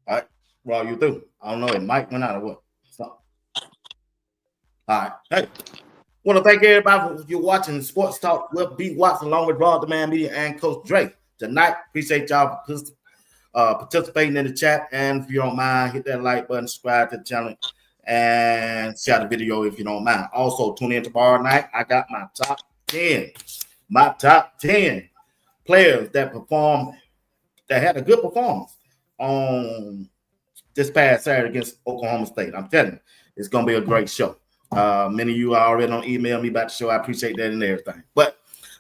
All right. Well, you through. I don't know. It might went out or what. So, all right. Hey. Want to thank everybody for you watching Sports Talk with BWatts along with Raw Demand Media and Coach Drake tonight. Appreciate y'all for participating in the chat. And if you don't mind, hit that like button, subscribe to the channel, and share the video if you don't mind. Also, tune in tomorrow night. I got my top 10 players that performed, that had a good performance on this past Saturday against Oklahoma State. I'm telling you, it's going to be a great show. Many of you are already on email me about the show. I appreciate that and everything. But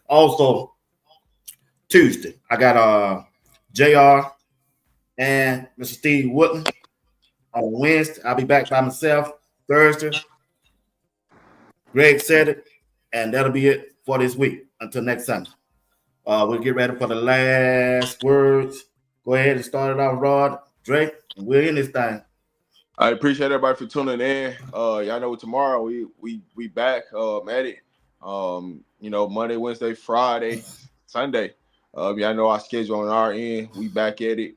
also, Tuesday, I got JR and Mr. Steve Woodland. On Wednesday, I'll be back by myself. Thursday, Greg said it, and that'll be it for this week until next Sunday. We'll get ready for the last words. Go ahead and start it off, Rod, Drake, and we're in this thing. I appreciate everybody for tuning in. Y'all know tomorrow we back at it. Monday, Wednesday, Friday, Sunday. Y'all know our schedule on our end. We back at it.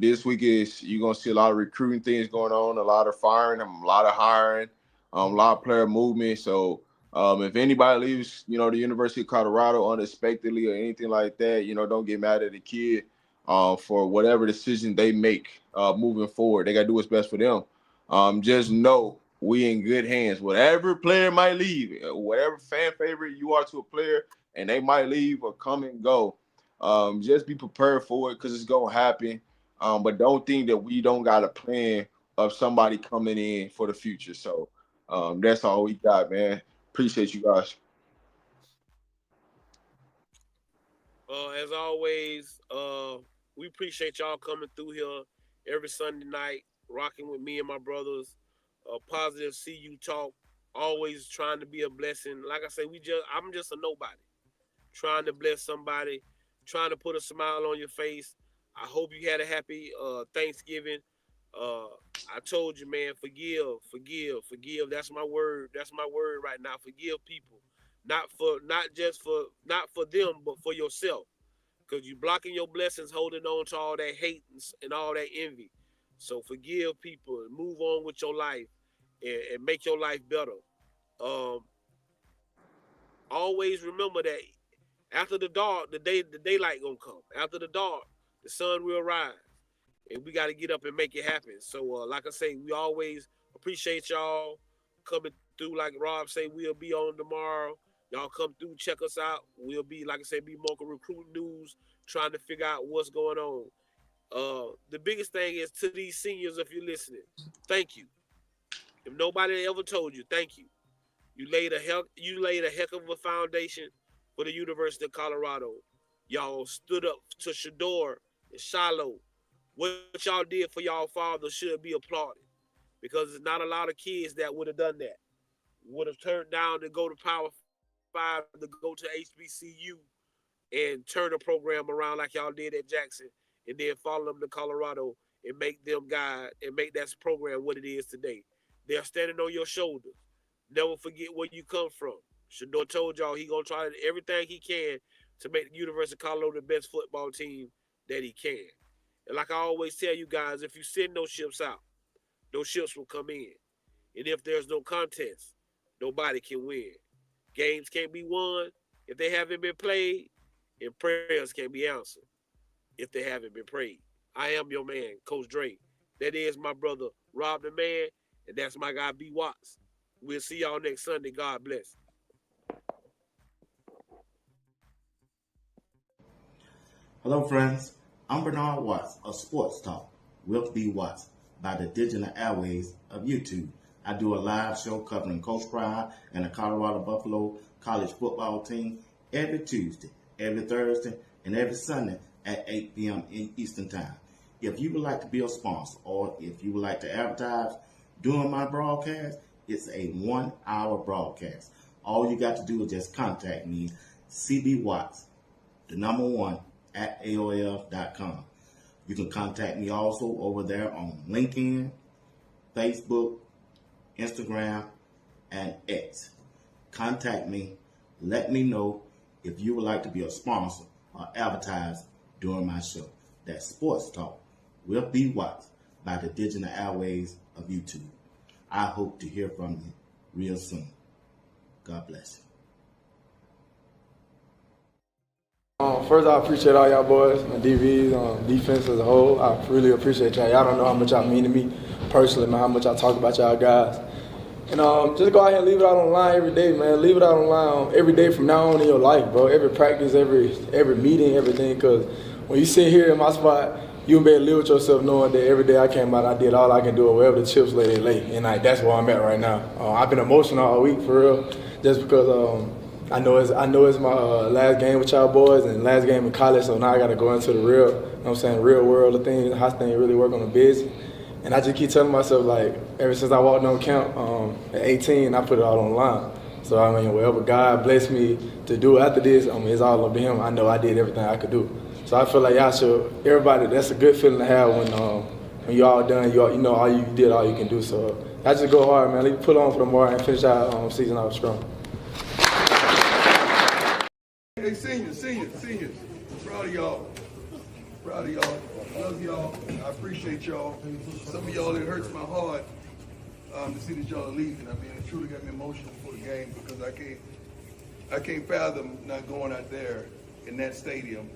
This week you're gonna see a lot of recruiting things going on, a lot of firing, a lot of hiring, a lot of player movement. So if anybody leaves, the University of Colorado unexpectedly or anything like that, don't get mad at the kid for whatever decision they make moving forward. They got to do what's best for them. Just know we in good hands. Whatever player might leave, whatever fan favorite you are to a player, and they might leave or come and go, just be prepared for it because it's going to happen. But don't think that we don't got a plan of somebody coming in for the future. So that's all we got, man. Appreciate you guys. As always, we appreciate y'all coming through here every Sunday night, rocking with me and my brothers. Positive CU talk, always trying to be a blessing. Like I say, I'm just a nobody, trying to bless somebody, trying to put a smile on your face. I hope you had a happy Thanksgiving. I told you, man, forgive. That's my word. That's my word right now. Forgive people, not for them, but for yourself, because you blocking your blessings, holding on to all that hate and all that envy. So forgive people and move on with your life and make your life better. Um, Always remember that after the dark, the daylight gonna come. After the dark, the sun will rise, and we got to get up and make it happen. So, like I say, we always appreciate y'all coming through. Like Rob say, we'll be on tomorrow. Y'all come through, check us out. We'll be, like I say, be more recruiting news, trying to figure out what's going on. The biggest thing is to these seniors, if you're listening, thank you. If nobody ever told you, thank you. You laid a heck of a foundation for the University of Colorado. Y'all stood up to Shadur and Shiloh. What y'all did for y'all father should be applauded, because there's not a lot of kids that would have done that. Would have turned down to go to Power 5, to go to HBCU and turn the program around like y'all did at Jackson, and then follow them to Colorado and make them guide and make that program what it is today. They're standing on your shoulders. Never forget where you come from. Shador told y'all he gonna try everything he can to make the University of Colorado the best football team that he can. And like I always tell you guys, if you send those ships out, those ships will come in. And if there's no contest, nobody can win. Games can't be won if they haven't been played, and prayers can't be answered if they haven't been prayed. I am your man, Coach Drake. That is my brother, Rob the Man, and that's my guy, BWatts. We'll see y'all next Sunday. God bless. Hello, friends. I'm Bernard Watts of Sports Talk with BWatts by the digital airways of YouTube. I do a live show covering Coach Prime and the Colorado Buffalo college football team every Tuesday, every Thursday, and every Sunday at 8 p.m. Eastern Time. If you would like to be a sponsor or if you would like to advertise during my broadcast, it's a 1-hour broadcast. All you got to do is just contact me, CBWatts, the number 1, at AOL.com. You can contact me also over there on LinkedIn, Facebook, Instagram, and X. Contact me. Let me know if you would like to be a sponsor or advertise during my show. That's Sports Talk with BWatts by the digital airways of YouTube. I hope to hear from you real soon. God bless you. First, I appreciate all y'all boys, my DVs, defense as a whole. I really appreciate y'all. Y'all don't know how much y'all mean to me personally, man, how much I talk about y'all guys. And just go out here and leave it out on the line every day, man. Leave it out on the line every day from now on in your life, bro. Every practice, every meeting, everything. Because when you sit here in my spot, you can be able to live with yourself knowing that every day I came out, I did all I can do, or wherever the chips lay, they lay. And that's where I'm at right now. I've been emotional all week, for real, just because I know it's my last game with y'all boys and last game in college, so now I got to go into the real, you know what I'm saying, real world of things, how things really work on the business. And I just keep telling myself, like, ever since I walked on camp at 18, I put it all on the line. So, I mean, whatever God blessed me to do after this, it's all up to Him. I know I did everything I could do. So I feel like y'all should, everybody, that's a good feeling to have when you all done, you know, all you did, all you can do. So I just go hard, man. Let's put on for tomorrow and finish our season out strong. Hey, seniors, proud of y'all. Love y'all. I appreciate y'all. Some of y'all, it hurts my heart to see that y'all are leaving. I mean, it truly got me emotional for the game because I can't fathom not going out there in that stadium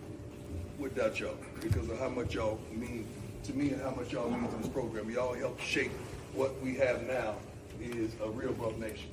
without y'all because of how much y'all mean to me and how much y'all mean to this program. Y'all help shape what we have now is a real Buff Nation.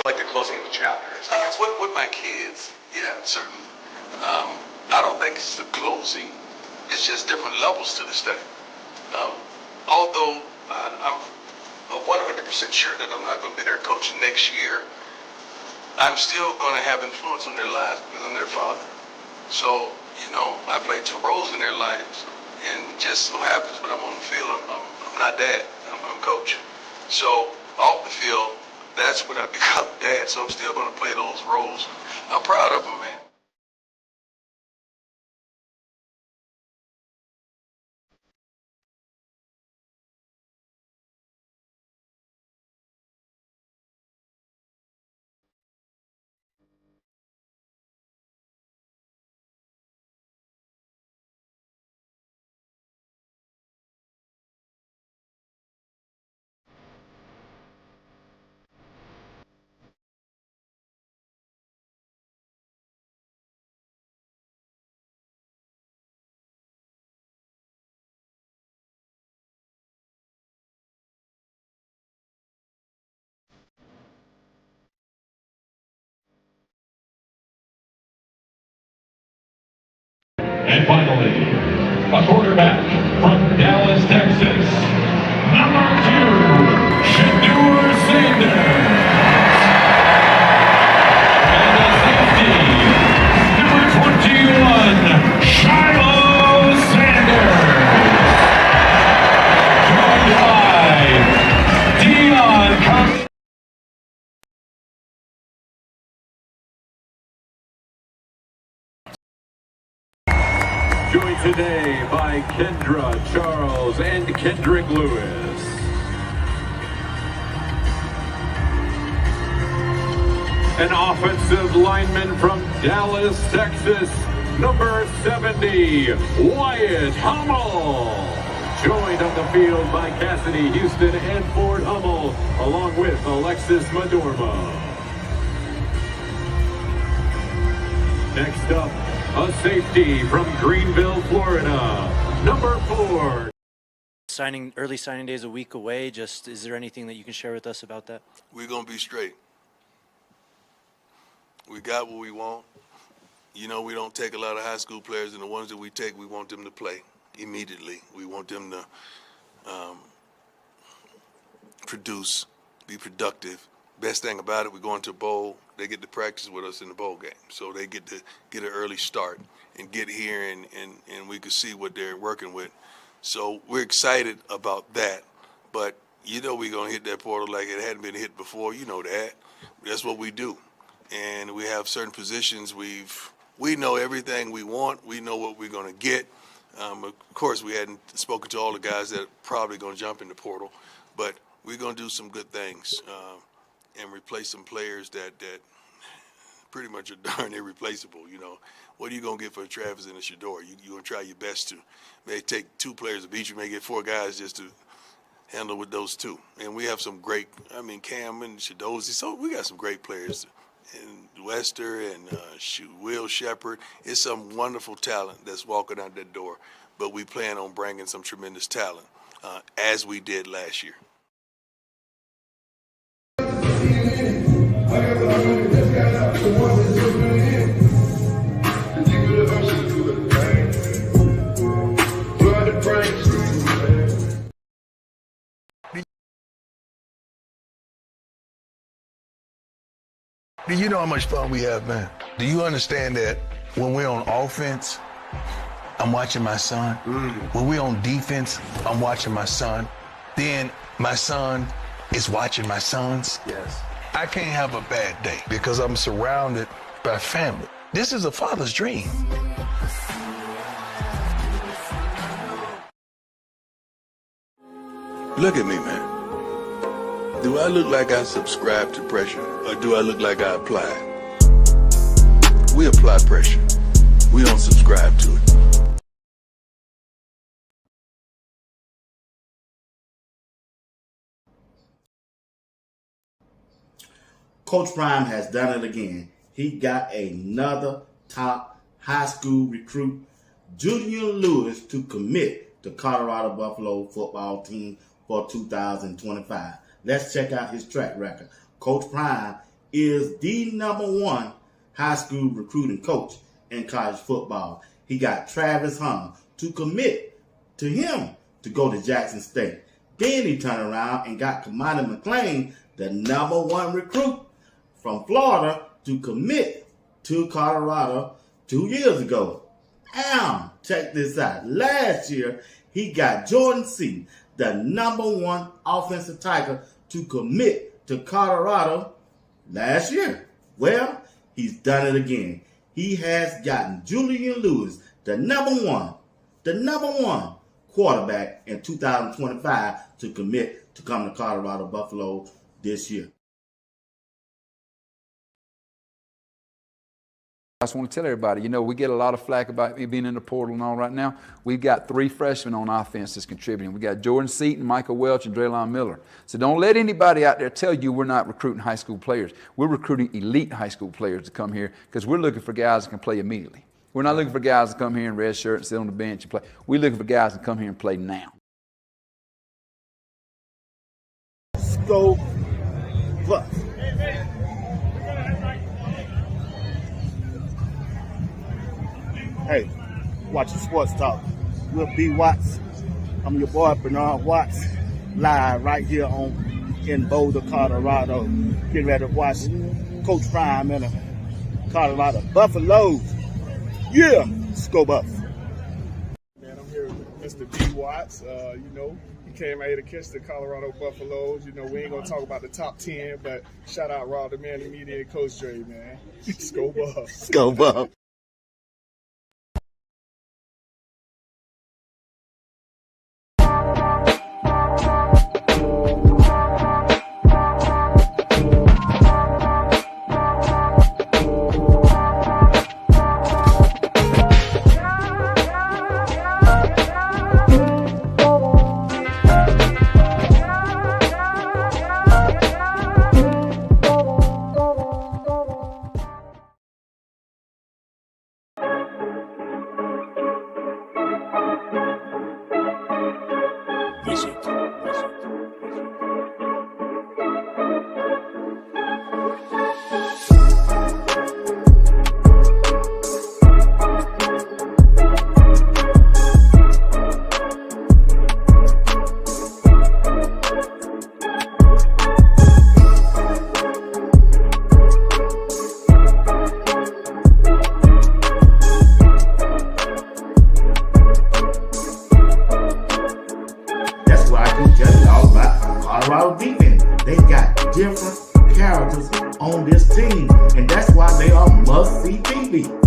Like the closing of the chapters. With my kids, yeah, certainly. I don't think it's the closing. It's just different levels to this thing. Although I'm 100% sure that I'm not going to be their coach next year, I'm still going to have influence on their lives because I'm their father. So, you know, I play 2 roles in their lives. And just so happens when I'm on the field, I'm not dad, I'm coach. So, off the field, that's when I become dad, so I'm still going to play those roles. I'm proud of them, man. And finally, a quarterback from Dallas, Texas, number 2, Shadur Sanders. And the safety, number 21, Shiloh Sanders. Joined by Dion Cox. Joined today by Kendra Charles and Kendrick Lewis. An offensive lineman from Dallas, Texas, number 70, Wyatt Hummel. Joined on the field by Cassidy Houston and Ford Hummel, along with Alexis Madorma. Next up, a safety from Greenville, Florida, number 4. Early signing day is a week away. Just, is there anything that you can share with us about that? We're going to be straight. We got what we want. You know, we don't take a lot of high school players, and the ones that we take, we want them to play immediately. We want them to produce, be productive. Best thing about it, we go into a bowl, they get to practice with us in the bowl game. So they get to get an early start and get here, and we can see what they're working with. So we're excited about that. But you know we're going to hit that portal like it hadn't been hit before. You know that. That's what we do. And we have certain positions we know everything we want. We know what we're going to get. Of course, we hadn't spoken to all the guys that are probably going to jump in the portal, but we're going to do some good things and replace some players that pretty much are darn irreplaceable. You know, what are you going to get for Travis and a Shadur? You're going to try your best to. May take 2 players of each. You may get 4 guys just to handle with those 2. And we have some great, Cam and Shadozi. So we got some great players. And Wester and Will Shepard. It's some wonderful talent that's walking out that door. But we plan on bringing some tremendous talent, as we did last year. Do you know how much fun we have, man? Do you understand that when we're on offense, I'm watching my son? When we're on defense, I'm watching my son. Then my son is watching my sons. Yes. I can't have a bad day because I'm surrounded by family. This is a father's dream. Look at me, man. Do I look like I subscribe to pressure, or do I look like I apply it? We apply pressure. We don't subscribe to it. Coach Prime has done it again. He got another top high school recruit, Julian Lewis, to commit to Colorado Buffalo football team for 2025. Let's check out his track record. Coach Prime is the #1 high school recruiting coach in college football. He got Travis Hummel to commit to him to go to Jackson State. Then he turned around and got Kamani McClain, the #1 recruit from Florida, to commit to Colorado 2 years ago. Now, check this out. Last year, he got Jordan C., the #1 offensive tackle, to commit to Colorado last year. Well, he's done it again. He has gotten Julian Lewis, the #1 quarterback in 2025, to commit to come to Colorado Buffalo this year. I just want to tell everybody, we get a lot of flack about me being in the portal and all right now. We've got 3 freshmen on offense that's contributing. We got Jordan Seaton, Michael Welch, and Draylon Miller. So don't let anybody out there tell you we're not recruiting high school players. We're recruiting elite high school players to come here because we're looking for guys that can play immediately. We're not looking for guys to come here in red shirt and sit on the bench and play. We're looking for guys to come here and play now. Go plus. Hey, watching Sports Talk with BWatts. I'm your boy Bernard Watts, live right here in Boulder, Colorado. Getting ready to watch Coach Prime and the Colorado Buffaloes. Yeah, let's go Buff. Man, I'm here with Mr. BWatts. He came out here to catch the Colorado Buffaloes. We ain't gonna talk about the top 10, but shout out RDMM Media and Coach Dre, man. Let's go Buff. Let's go Buff. They got different characters on this team, and that's why they are must-see TV.